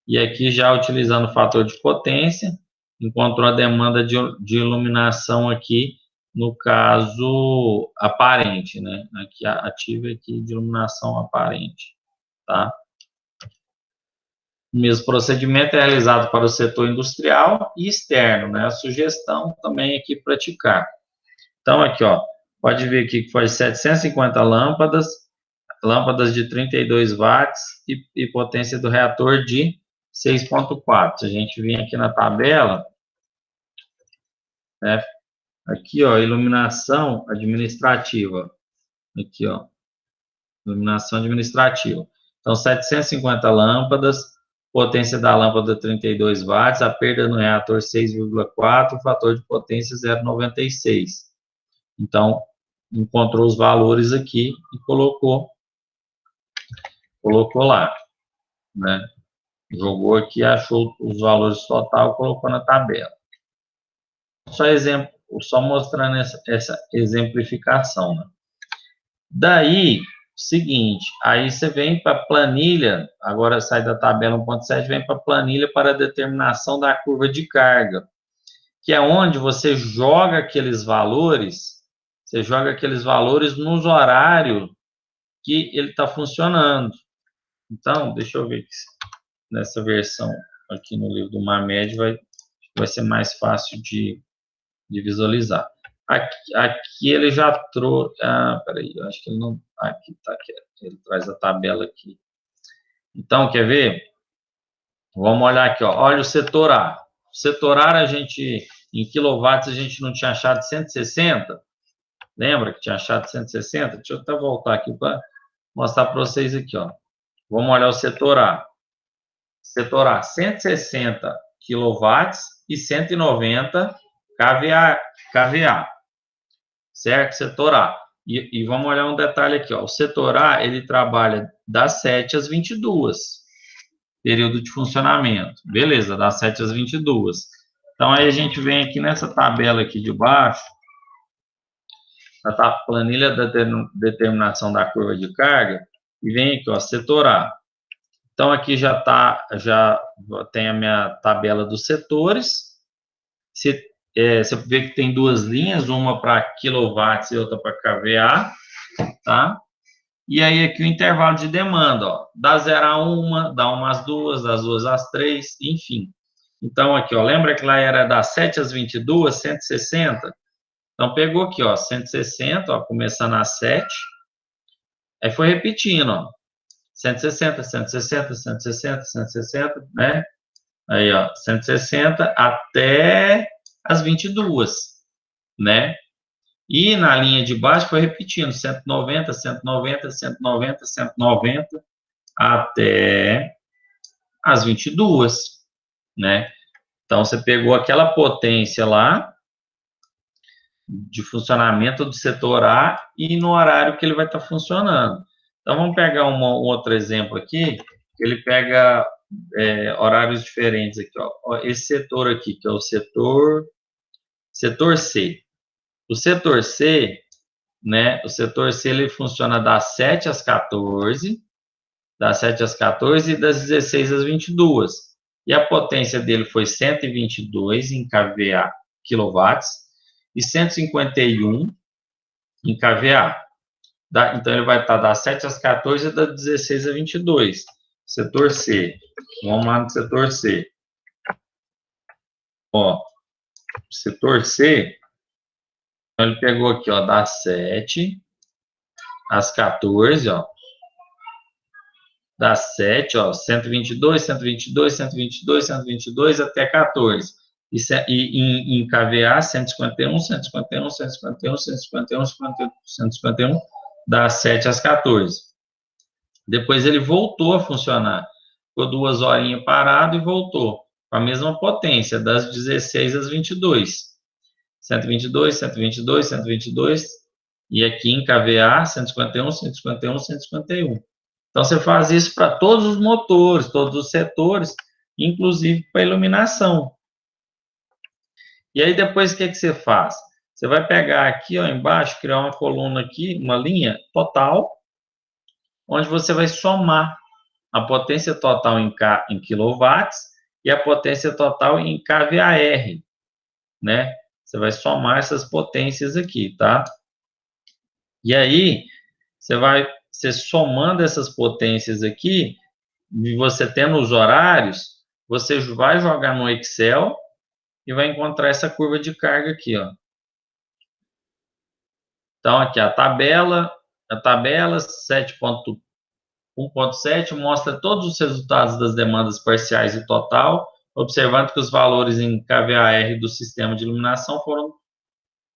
E aqui, já utilizando o fator de potência, encontrou a demanda de iluminação aqui, no caso, aparente, né? Aqui, ativa aqui de iluminação aparente, tá? O mesmo procedimento é realizado para o setor industrial e externo, né? A sugestão também aqui praticar. Então, aqui, ó, pode ver aqui que foi 750 lâmpadas de 32 watts e potência do reator de 6.4. Se a gente vir aqui na tabela, né? Aqui, ó, iluminação administrativa. Aqui, ó, iluminação administrativa. Então, 750 lâmpadas, potência da lâmpada 32 watts, a perda no reator 6,4, o fator de potência 0,96. Então, encontrou os valores aqui e colocou lá, né? Jogou aqui, achou os valores total, colocou na tabela. Só mostrando essa exemplificação, né? Daí, seguinte, aí você vem para a planilha, agora sai da tabela 1.7, vem para a planilha para determinação da curva de carga, que é onde você joga aqueles valores, nos horários que ele está funcionando. Então, deixa eu ver aqui, nessa versão aqui no livro do Mamed vai ser mais fácil de visualizar. Aqui ele já trouxe. Peraí, eu acho que ele não. Aqui tá, ele traz a tabela aqui. Então, quer ver? Vamos olhar aqui, ó. Olha o setor A. O setor A, em quilowatts, a gente não tinha achado 160? Lembra que tinha achado 160? Deixa eu até voltar aqui para mostrar para vocês aqui, ó. Vamos olhar o setor A. Setor A, 160 quilowatts e 190 kVA. Certo? Setor A. E vamos olhar um detalhe aqui, ó. O setor A, ele trabalha das 7 às 22, período de funcionamento. Beleza, das 7 às 22. Então, aí a gente vem aqui nessa tabela aqui de baixo, a planilha da determinação da curva de carga, e vem aqui, ó, setor A. Então, aqui já tem a minha tabela dos setores. Você vê que tem duas linhas, uma para quilowatts e outra para kVA, tá? E aí aqui o intervalo de demanda, ó, da 0 a 1, da 1 às 2, das 2 às 3, enfim. Então aqui, ó, lembra que lá era das 7 às 22, 160? Então pegou aqui, ó, 160, ó, começando às 7, aí foi repetindo, ó, 160, 160, 160, 160, né? Aí, ó, 160 até as 22, né? E na linha de baixo foi repetindo, 190, 190, 190, 190, até as 22, né? Então, você pegou aquela potência lá de funcionamento do setor A e no horário que ele vai estar funcionando. Então, vamos pegar um outro exemplo aqui, que ele pega horários diferentes aqui, ó. Esse setor aqui, que é o setor C. O setor C, né, o setor C ele funciona das 7 às 14, das 7 às 14 e das 16 às 22. E a potência dele foi 122 em kVA, quilowatts, e 151 em kVA. Então, ele vai estar das 7 às 14 e das 16 às 22. Setor C. Vamos lá no setor C. Ó, setor C, então ele pegou aqui, ó, das 7 às 14, ó. Das 7, ó, 122, 122, 122, 122 até 14. E em kVA, 151, 151, 151, 151, 151, das 7 às 14. Depois ele voltou a funcionar. Ficou 2 horinhas parado e voltou. Com a mesma potência, das 16 às 22. 122, 122, 122. E aqui em kVA, 151, 151, 151. Então, você faz isso para todos os motores, todos os setores, inclusive para iluminação. E aí, depois, o que você faz? Você vai pegar aqui, ó, embaixo, criar uma coluna aqui, uma linha total, onde você vai somar a potência total em quilowatts e a potência total em kVAR, né? Você vai somar essas potências aqui, tá? E aí, você somando essas potências aqui, e você tendo os horários, você vai jogar no Excel e vai encontrar essa curva de carga aqui, ó. Então, aqui a tabela 7.1.7 mostra todos os resultados das demandas parciais e total, observando que os valores em kVAR do sistema de iluminação foram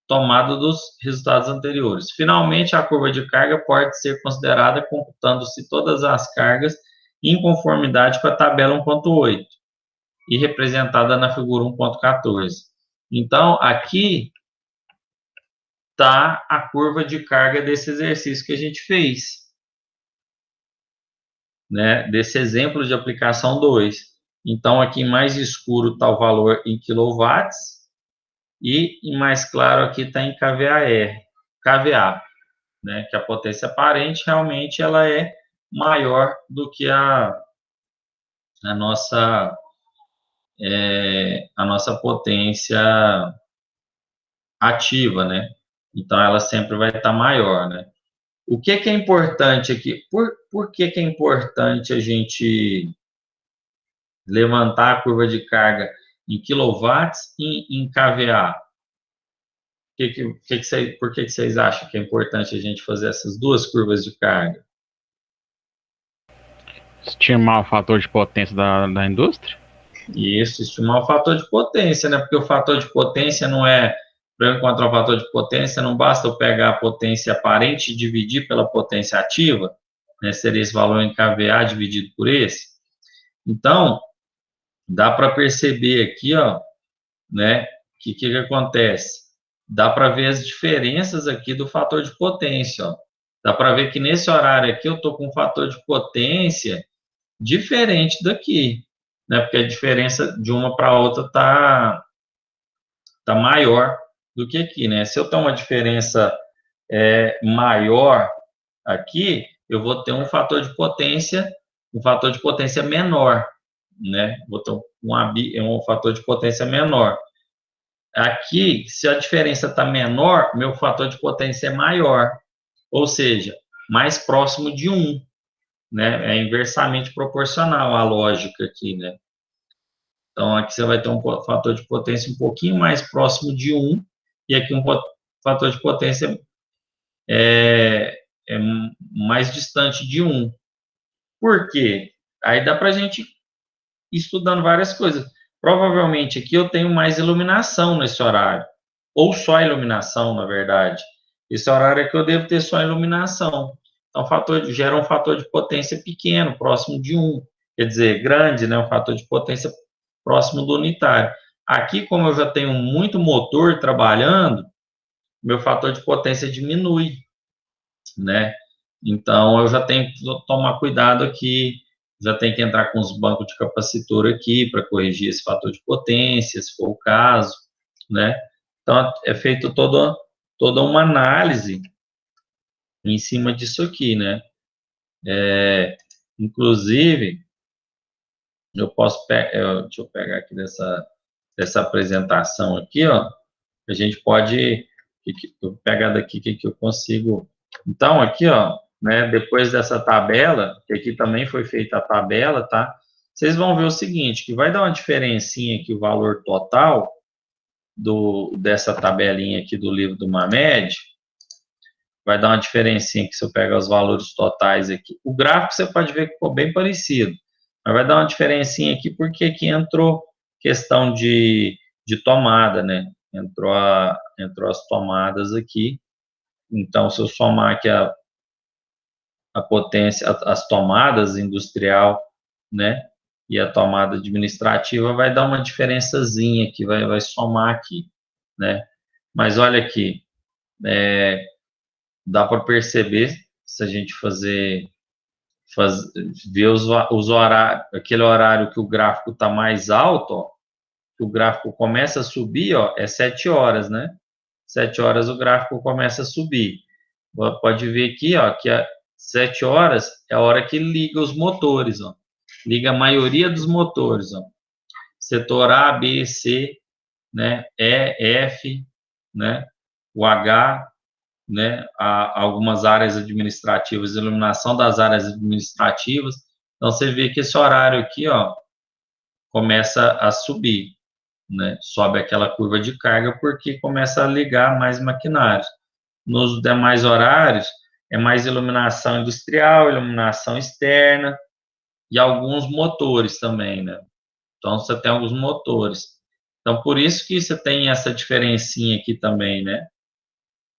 tomados dos resultados anteriores. Finalmente, a curva de carga pode ser considerada computando-se todas as cargas em conformidade com a tabela 1.8 e representada na figura 1.14. Então, aqui está a curva de carga desse exercício que a gente fez, né? Desse exemplo de aplicação 2. Então, aqui em mais escuro está o valor em quilowatts e em mais claro aqui está em kVA, né? Que a potência aparente realmente ela é maior do que a nossa potência ativa, né? Então, ela sempre vai estar maior, né? O que é importante aqui? Por que é importante a gente levantar a curva de carga em quilowatts e em kVA? Por que vocês acham que é importante a gente fazer essas duas curvas de carga? Estimar o fator de potência da indústria? Isso, estimar o fator de potência, né? Porque o fator de potência não é. Para eu encontrar o fator de potência, não basta eu pegar a potência aparente e dividir pela potência ativa, né? Seria esse valor em kVA dividido por esse. Então, dá para perceber aqui, ó, né? Que acontece? Dá para ver as diferenças aqui do fator de potência, ó. Dá para ver que nesse horário aqui eu estou com um fator de potência diferente daqui, né? Porque a diferença de uma para outra tá maior do que aqui, né? Se eu tenho uma diferença maior aqui, eu vou ter um fator de potência menor, né? Vou ter um fator de potência menor. Aqui, se a diferença está menor, meu fator de potência é maior, ou seja, mais próximo de 1, né? É inversamente proporcional a lógica aqui, né? Então, aqui você vai ter um fator de potência um pouquinho mais próximo de 1, e aqui um fator de potência é mais distante de 1. Por quê? Aí dá para a gente ir estudando várias coisas. Provavelmente aqui eu tenho mais iluminação nesse horário, ou só iluminação, na verdade. Esse horário aqui eu devo ter só iluminação. Então, gera um fator de potência pequeno, próximo de 1. Quer dizer, grande, né? Um fator de potência próximo do unitário. Aqui, como eu já tenho muito motor trabalhando, meu fator de potência diminui, né? Então, eu já tenho que tomar cuidado aqui, já tenho que entrar com os bancos de capacitor aqui para corrigir esse fator de potência, se for o caso, né? Então, é feito toda uma análise em cima disso aqui, né? Inclusive, deixa eu pegar aqui dessa apresentação aqui, ó, a gente pode, eu pegar daqui que eu consigo. Então, aqui, ó, né, depois dessa tabela, que aqui também foi feita a tabela, tá? Vocês vão ver o seguinte, que vai dar uma diferencinha aqui, o valor total dessa tabelinha aqui do livro do Mamed, vai dar uma diferencinha aqui se eu pegar os valores totais aqui. O gráfico você pode ver que ficou bem parecido, mas vai dar uma diferencinha aqui porque aqui entrou questão de tomada, né? Entrou as tomadas aqui. Então, se eu somar aqui a potência, as tomadas industrial, né? E a tomada administrativa, vai dar uma diferençazinha aqui, vai somar aqui, né? Mas olha aqui, dá para perceber, se a gente ver os horários, aquele horário que o gráfico está mais alto, ó, que o gráfico começa a subir, ó, é 7 horas, né? 7 horas o gráfico começa a subir. Pode ver aqui, ó, que 7 horas é a hora que liga os motores, ó. Liga a maioria dos motores, ó. Setor A, B, C, né? E, F, né? O H, né? Algumas áreas administrativas, iluminação das áreas administrativas. Então, você vê que esse horário aqui, ó, começa a subir, né? Sobe aquela curva de carga porque começa a ligar mais maquinários. Nos demais horários, é mais iluminação industrial, iluminação externa e alguns motores também, né? Então, você tem alguns motores. Então, por isso que você tem essa diferencinha aqui também, né?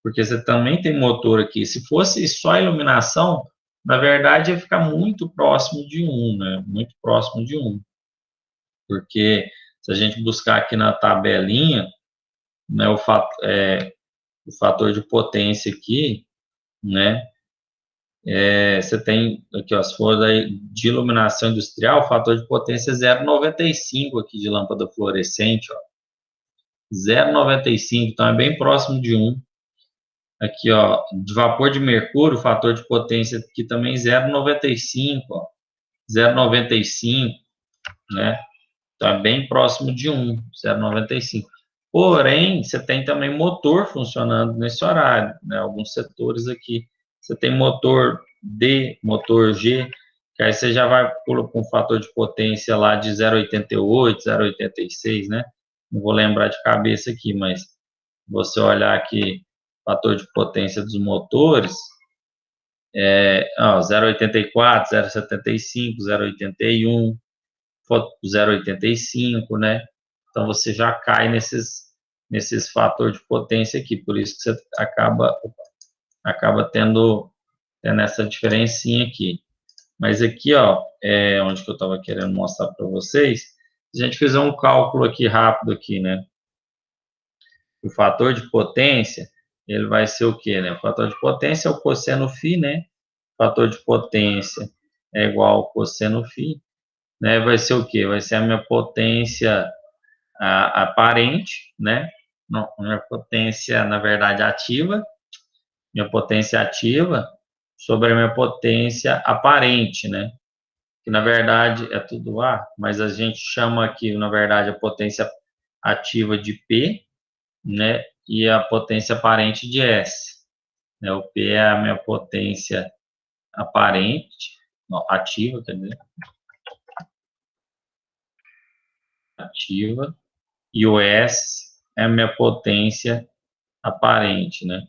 Porque você também tem motor aqui. Se fosse só iluminação, na verdade, ia ficar muito próximo de 1, né? Muito próximo de 1. Porque se a gente buscar aqui na tabelinha, né, o fator de potência aqui, né? Você tem aqui, ó, se for de iluminação industrial, o fator de potência é 0,95 aqui de lâmpada fluorescente, ó. 0,95, então é bem próximo de 1. Aqui, ó, de vapor de mercúrio, o fator de potência aqui também 0,95, ó. 0,95, né? Então é bem próximo de 1, 0,95. Porém, você tem também motor funcionando nesse horário, né? Alguns setores aqui. Você tem motor D, motor G, que aí você já vai pula com um fator de potência lá de 0,88, 0,86, né? Não vou lembrar de cabeça aqui, mas você olhar aqui, fator de potência dos motores, 0,84, 0,75, 0,81, 0,85, né? Então você já cai nesses fatores de potência aqui, por isso que você acaba tendo essa diferencinha aqui. Mas aqui, ó, onde que eu estava querendo mostrar para vocês, se a gente fizer um cálculo aqui rápido aqui, né? O fator de potência, ele vai ser o quê, né? O fator de potência é o cosseno φ, né? O fator de potência é igual ao cosseno φ, né? Vai ser o quê? Vai ser a minha potência aparente, né? Não, minha potência, na verdade, ativa, minha potência ativa sobre a minha potência aparente, né? Que, na verdade, é tudo A, mas a gente chama aqui, na verdade, a potência ativa de P, né? E a potência aparente de S. Né? O P é a minha potência aparente, não, ativa, quer dizer, ativa, e o S é a minha potência aparente, né?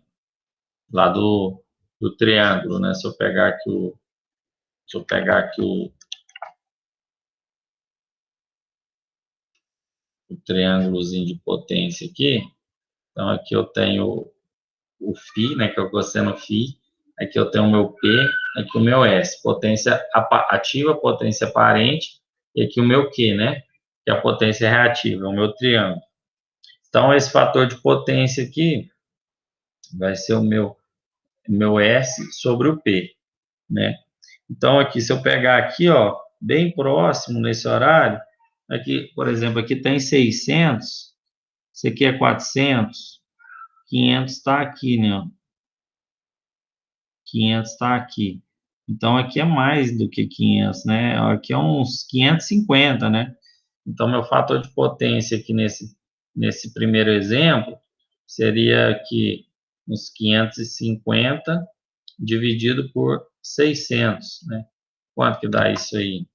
Lá do triângulo, né? Se eu pegar aqui Deixa eu pegar aqui o triângulozinho de potência aqui. Então, aqui eu tenho o φ, né, que é o cosseno φ. Aqui eu tenho o meu P, aqui o meu S. Potência ativa, potência aparente. E aqui o meu Q, né, que é a potência reativa, é o meu triângulo. Então, esse fator de potência aqui vai ser o meu S sobre o P, né? Então, aqui, se eu pegar aqui, ó, bem próximo nesse horário, aqui, por exemplo, aqui tem 600, isso aqui é 400, 500 está aqui, né? 500 está aqui. Então, aqui é mais do que 500, né? Aqui é uns 550, né? Então, meu fator de potência aqui nesse primeiro exemplo seria aqui uns 550 dividido por 600, né? Quanto que dá isso aí?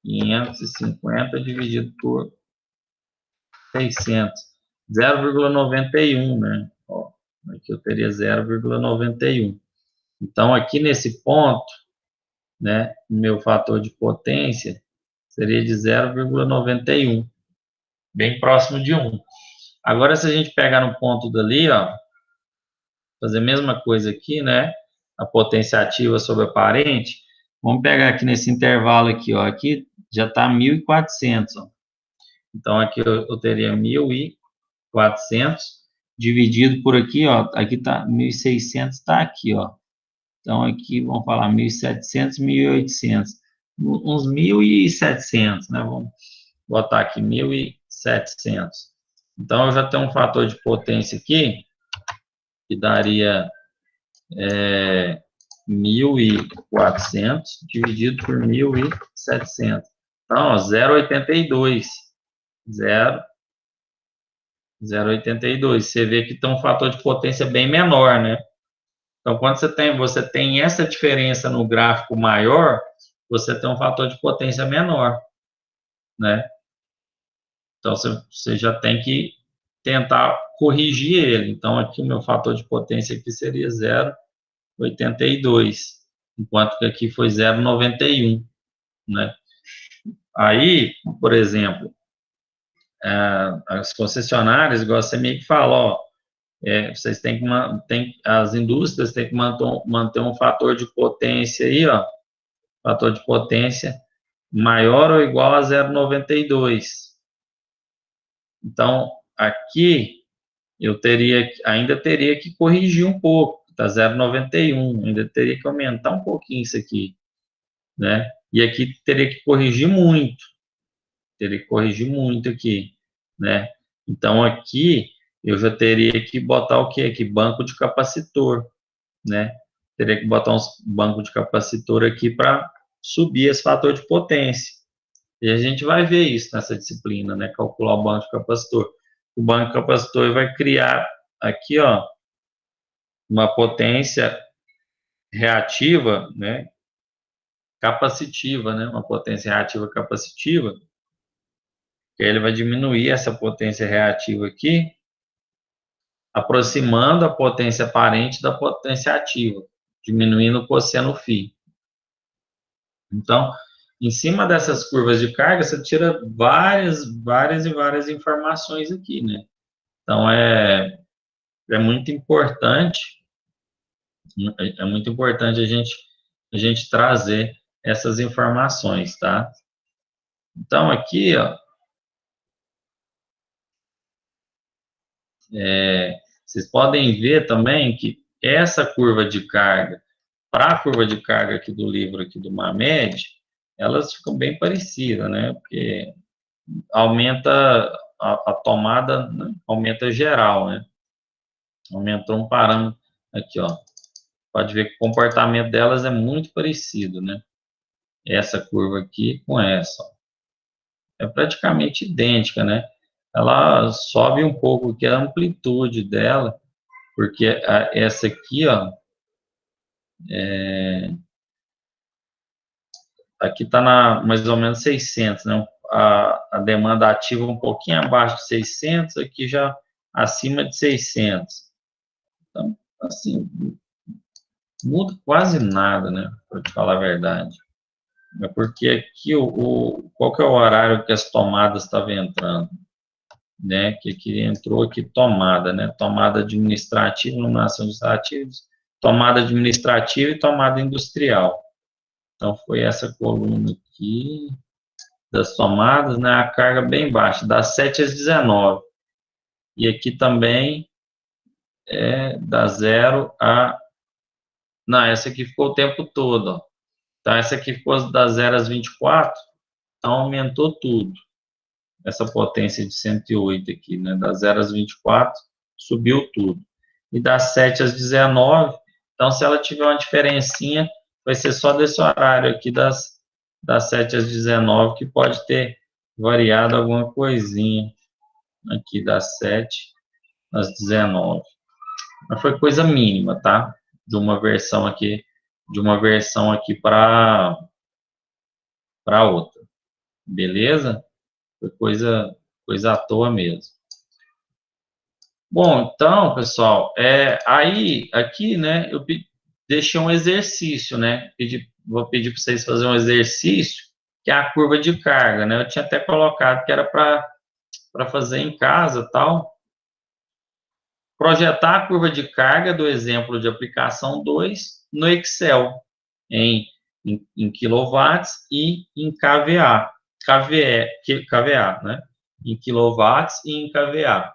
550 dividido por 600. 0,91, né? Ó, aqui eu teria 0,91. Então, aqui nesse ponto, né, o meu fator de potência seria de 0,91, bem próximo de 1. Agora, se a gente pegar no ponto dali, ó, fazer a mesma coisa aqui, né, a potência ativa sobre a aparente, vamos pegar aqui nesse intervalo aqui, ó, aqui já está 1.400, ó. Então, aqui eu teria 1.400 dividido por aqui, ó, aqui está 1.600, está aqui, ó. Então, aqui, vamos falar 1.700, 1.800, uns 1.700, né? Vamos botar aqui 1.700. Então, eu já tenho um fator de potência aqui, que daria 1.400 dividido por 1.700. Então, 0,82. 0,82. Você vê que tem um fator de potência bem menor, né? Então, quando você tem essa diferença no gráfico maior, você tem um fator de potência menor, né? Então, você já tem que tentar corrigir ele. Então, aqui o meu fator de potência aqui seria 0,82, enquanto que aqui foi 0,91, né? Aí, por exemplo, as concessionárias, igual você meio que fala, ó, vocês têm que as indústrias têm que manter um fator de potência aí, ó, fator de potência maior ou igual a 0,92. Então, aqui eu ainda teria que corrigir um pouco, tá 0,91, ainda teria que aumentar um pouquinho isso aqui, né? E aqui teria que corrigir muito aqui, né? Então, aqui eu já teria que botar o quê? Aqui, banco de capacitor, né? Teria que botar uns banco de capacitor aqui para subir esse fator de potência. E a gente vai ver isso nessa disciplina, né? Calcular o banco de capacitor. O banco de capacitor vai criar aqui, ó, uma potência reativa, né? Capacitiva, né? Uma potência reativa capacitiva. Que aí ele vai diminuir essa potência reativa aqui, aproximando a potência aparente da potência ativa, diminuindo o cosseno φ. Então, em cima dessas curvas de carga, você tira várias informações aqui, né? Então, é muito importante a gente trazer essas informações, tá? Então, aqui, ó, vocês podem ver também que essa curva de carga, para a curva de carga aqui do livro aqui do Mamed, elas ficam bem parecidas, né? Porque aumenta a tomada, né? Aumenta geral, né? Aumentou um parâmetro aqui, ó. Pode ver que o comportamento delas é muito parecido, né? Essa curva aqui com essa, ó. É praticamente idêntica, né? Ela sobe um pouco aqui a amplitude dela, porque essa aqui, ó, aqui está mais ou menos 600, né? A demanda ativa um pouquinho abaixo de 600, aqui já acima de 600. Então, assim, muda quase nada, né? Para te falar a verdade. É porque aqui, qual que é o horário que as tomadas estavam entrando? Né? Que entrou aqui tomada, né? Tomada administrativa, iluminação administrativa, tomada administrativa e tomada industrial. Então, foi essa coluna aqui das tomadas, né? A carga bem baixa, das 7 às 19. E aqui também é da 0 a... Não, essa aqui ficou o tempo todo, ó. Então, essa aqui ficou das 0 às 24, então aumentou tudo. Essa potência de 108 aqui, né? Das 0 às 24, subiu tudo. E das 7 às 19, então se ela tiver uma diferencinha, vai ser só desse horário aqui das 7 às 19, que pode ter variado alguma coisinha aqui das 7 às 19. Mas foi coisa mínima, tá? De uma versão aqui para outra. Beleza? Foi coisa à toa mesmo. Bom, então, pessoal, aí, aqui, né, eu deixei um exercício, né, vou pedir para vocês fazerem um exercício, que é a curva de carga, né, eu tinha até colocado que era para fazer em casa, tal, projetar a curva de carga do exemplo de aplicação 2 no Excel, em quilowatts e em KVA, né, em quilowatts e em KVA.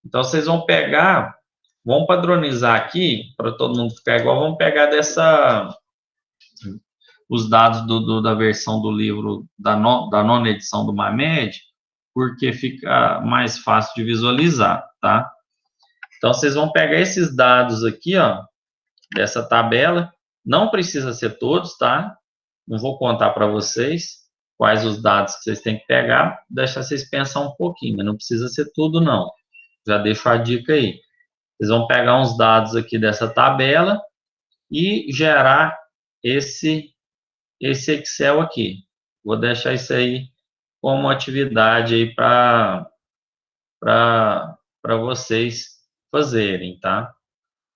Então, vocês vão pegar, vamos padronizar aqui, para todo mundo ficar igual, vamos pegar os dados da versão do livro da nona edição do MAMED, porque fica mais fácil de visualizar, tá? Então, vocês vão pegar esses dados aqui, ó, dessa tabela, não precisa ser todos, tá? Não vou contar para vocês quais os dados que vocês têm que pegar, deixar vocês pensar um pouquinho, mas não precisa ser tudo, não. Já deixo a dica aí. Vocês vão pegar uns dados aqui dessa tabela e gerar esse Excel aqui. Vou deixar isso aí como atividade aí para vocês fazerem, tá?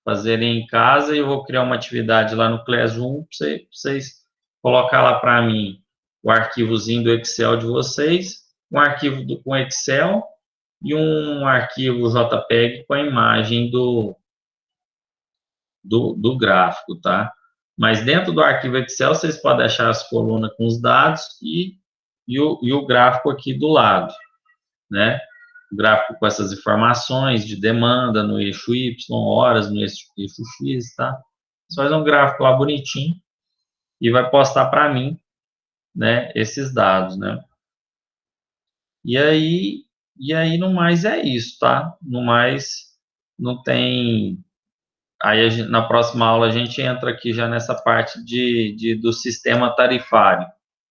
Fazerem em casa, e eu vou criar uma atividade lá no Classroom para vocês colocar lá para mim o arquivozinho do Excel de vocês, um arquivo com Excel e um arquivo JPEG com a imagem do gráfico, tá? Mas dentro do arquivo Excel, vocês podem achar as colunas com os dados e o gráfico aqui do lado, né? O gráfico com essas informações de demanda no eixo Y, horas no eixo X, tá? Você faz um gráfico lá bonitinho e vai postar para mim, né, esses dados, né? E aí, no mais é isso, tá? No mais, não tem... Aí, na próxima aula, a gente entra aqui já nessa parte do sistema tarifário,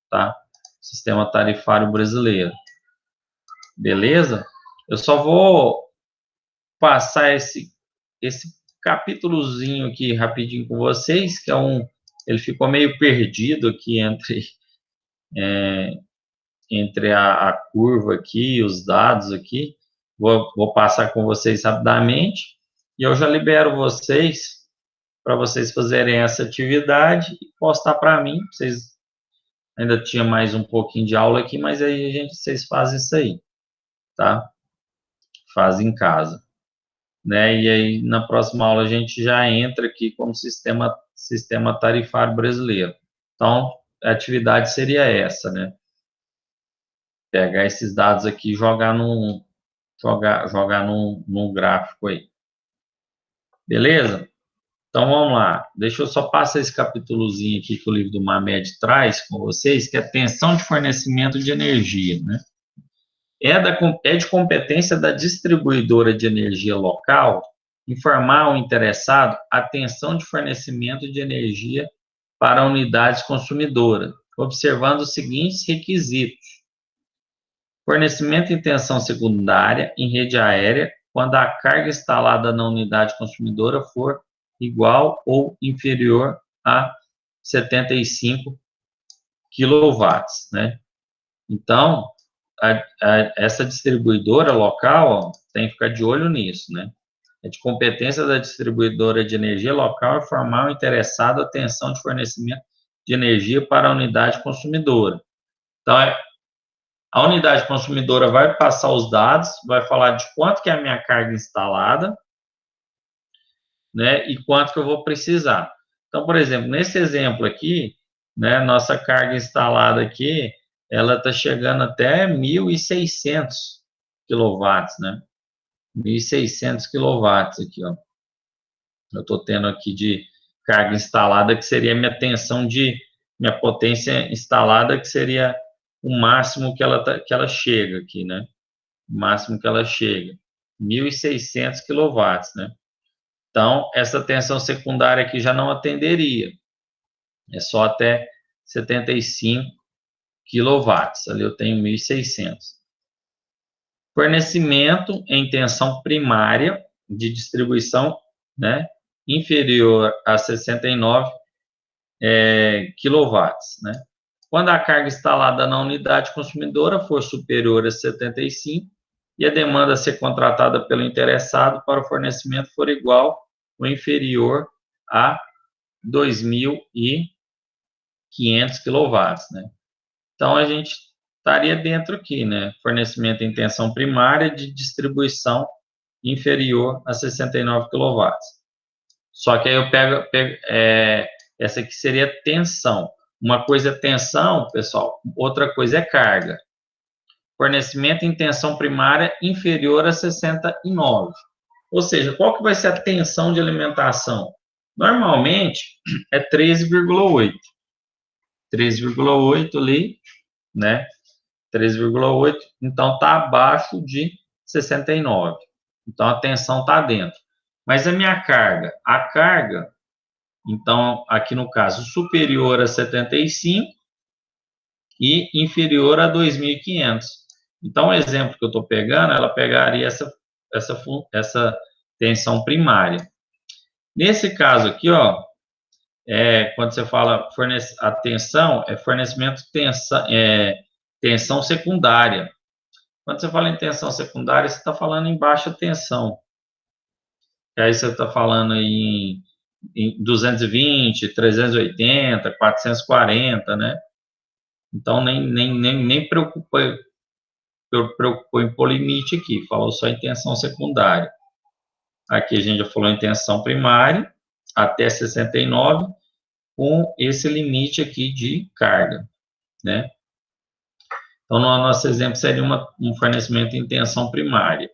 tá? Sistema tarifário brasileiro. Beleza? Eu só vou passar esse capítulozinho aqui rapidinho com vocês, que ele ficou meio perdido aqui entre a curva aqui e os dados aqui. Vou passar com vocês rapidamente, e eu já libero vocês para vocês fazerem essa atividade e postar para mim. Vocês ainda tinha mais um pouquinho de aula aqui, mas aí vocês fazem isso aí, tá? Fazem em casa, né? E aí na próxima aula a gente já entra aqui como sistema tarifário brasileiro. Então, a atividade seria essa, né? Pegar esses dados aqui e jogar num gráfico aí. Beleza? Então, vamos lá. Deixa eu só passar esse capítulozinho aqui que o livro do MAMED traz com vocês, que é tensão de fornecimento de energia, né? É de competência da distribuidora de energia local informar ao interessado a tensão de fornecimento de energia para unidades consumidoras, observando os seguintes requisitos: fornecimento em tensão secundária em rede aérea, quando a carga instalada na unidade consumidora for igual ou inferior a 75 kW, né? Então, essa distribuidora local, ó, tem que ficar de olho nisso, né? é de competência da distribuidora de energia local informar o interessado a atenção de fornecimento de energia para a unidade consumidora. Então, a unidade consumidora vai passar os dados, vai falar de quanto que é a minha carga instalada, né, e quanto que eu vou precisar. Então, por exemplo, nesse exemplo aqui, né, nossa carga instalada aqui, ela está chegando até 1.600 quilowatts, né? 1.600 quilowatts aqui, ó. Eu estou tendo aqui de carga instalada, que seria minha tensão minha potência instalada, que seria o máximo que ela chega aqui, né? O máximo que ela chega. 1.600 quilowatts, né? Então, essa tensão secundária aqui já não atenderia. É só até 75 quilowatts. Ali eu tenho 1.600. Fornecimento em tensão primária de distribuição, né, inferior a 69 quilowatts, né? Quando a carga instalada na unidade consumidora for superior a 75 e a demanda a ser contratada pelo interessado para o fornecimento for igual ou inferior a 2.500 quilowatts, né? Então, a gente estaria dentro aqui, né? Fornecimento em tensão primária de distribuição inferior a 69 quilowatts. Só que aí eu pego essa aqui seria tensão. Uma coisa é tensão, pessoal, outra coisa é carga. Fornecimento em tensão primária inferior a 69. Ou seja, qual que vai ser a tensão de alimentação? Normalmente é 13,8. 13,8 ali, né? 13,8, então está abaixo de 69. Então a tensão está dentro. Mas a minha carga, então aqui no caso, superior a 75 e inferior a 2.500. Então o exemplo que eu estou pegando, ela pegaria essa tensão primária. Nesse caso aqui, ó, quando você fala a tensão, é fornecimento de tensão secundária. Quando você fala em tensão secundária, você está falando em baixa tensão. E aí você está falando em 220, 380, 440, né? Então, nem preocupou em pôr limite aqui, falou só em tensão secundária. Aqui a gente já falou em tensão primária, até 69, com esse limite aqui de carga, né? Então, no nosso exemplo, seria um fornecimento em tensão primária.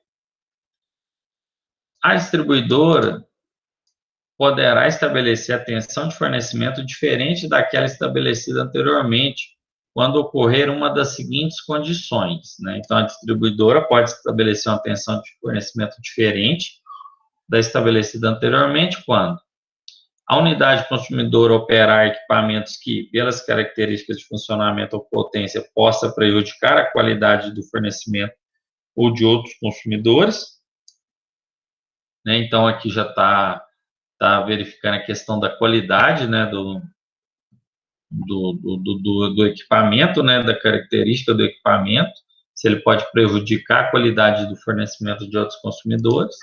A distribuidora poderá estabelecer a tensão de fornecimento diferente daquela estabelecida anteriormente, quando ocorrer uma das seguintes condições, né? Então, a distribuidora pode estabelecer uma tensão de fornecimento diferente da estabelecida anteriormente, quando a unidade consumidora operar equipamentos que, pelas características de funcionamento ou potência, possa prejudicar a qualidade do fornecimento ou de outros consumidores, né? Então, aqui já está verificando a questão da qualidade, né, do equipamento, né, da característica do equipamento, se ele pode prejudicar a qualidade do fornecimento de outros consumidores,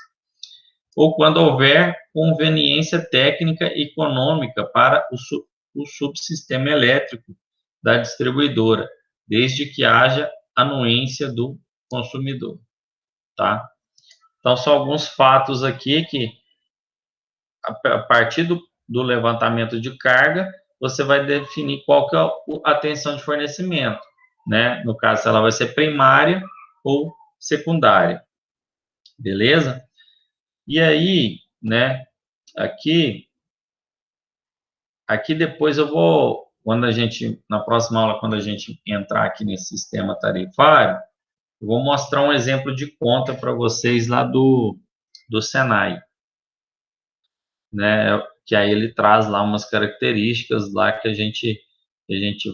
ou quando houver conveniência técnica e econômica para o subsistema elétrico da distribuidora, desde que haja anuência do consumidor, tá? Então, são alguns fatos aqui que, a partir do levantamento de carga, você vai definir qual que é a tensão de fornecimento, né? No caso, se ela vai ser primária ou secundária, beleza? E aí, né, aqui depois eu vou, na próxima aula, quando a gente entrar aqui nesse sistema tarifário, eu vou mostrar um exemplo de conta para vocês lá do Senai, né, que aí ele traz lá umas características lá que a gente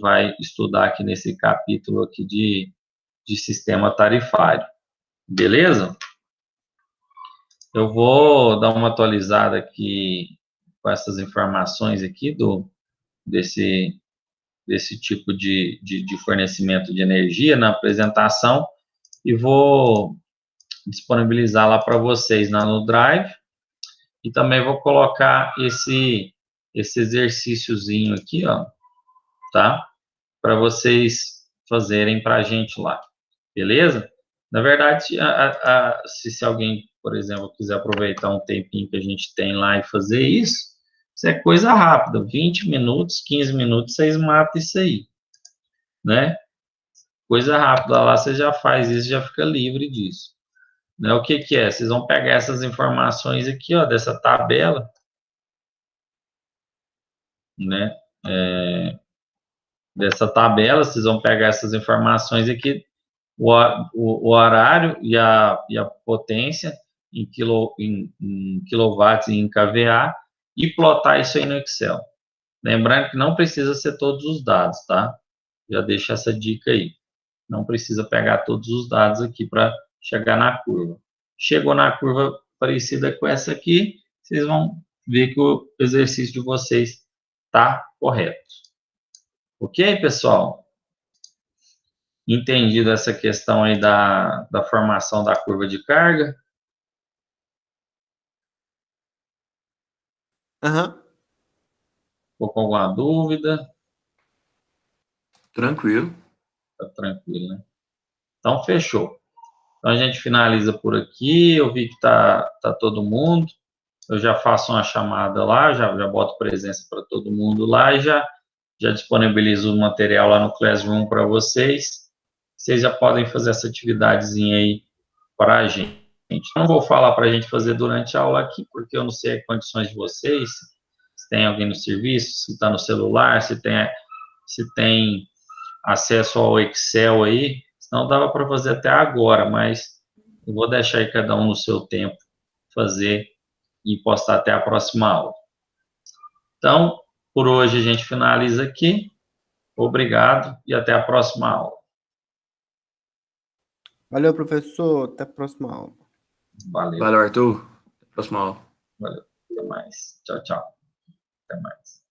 vai estudar aqui nesse capítulo aqui de sistema tarifário, beleza? Eu vou dar uma atualizada aqui com essas informações aqui desse tipo de fornecimento de energia na apresentação e vou disponibilizar lá para vocês no Drive, E também vou colocar esse exercíciozinho aqui, ó, tá? Para vocês fazerem para a gente lá, beleza? Na verdade, se alguém, por exemplo, quiser aproveitar um tempinho que a gente tem lá e fazer isso é coisa rápida, 20 minutos, 15 minutos, vocês matam isso aí, né? Coisa rápida lá, você já faz isso, já fica livre disso. Né? O que que é? Vocês vão pegar essas informações aqui, ó, dessa tabela, né? Dessa tabela, vocês vão pegar essas informações aqui, o horário e a potência em quilowatts e em kVA e plotar isso aí no Excel. Lembrando que não precisa ser todos os dados, tá? Já deixa essa dica aí. Não precisa pegar todos os dados aqui para chegar na curva. Chegou na curva parecida com essa aqui, vocês vão ver que o exercício de vocês está correto. Ok, pessoal? Entendido essa questão aí da formação da curva de carga? Aham. Ficou com alguma dúvida? Tranquilo. Tá tranquilo, né? Então, fechou. Então, a gente finaliza por aqui. Eu vi que tá todo mundo. Eu já faço uma chamada lá, já boto presença para todo mundo lá e já disponibilizo o material lá no Classroom para vocês. Vocês já podem fazer essa atividadezinha aí para a gente. Não vou falar para a gente fazer durante a aula aqui, porque eu não sei as condições de vocês, se tem alguém no serviço, se está no celular, se tem acesso ao Excel aí, senão dava para fazer até agora, mas eu vou deixar aí cada um no seu tempo fazer e postar até a próxima aula. Então, por hoje a gente finaliza aqui. Obrigado e até a próxima aula. Valeu, professor. Até a próxima aula. Valeu. Valeu, Arthur. Próxima aula. Valeu. Até mais. Tchau, tchau. Até mais.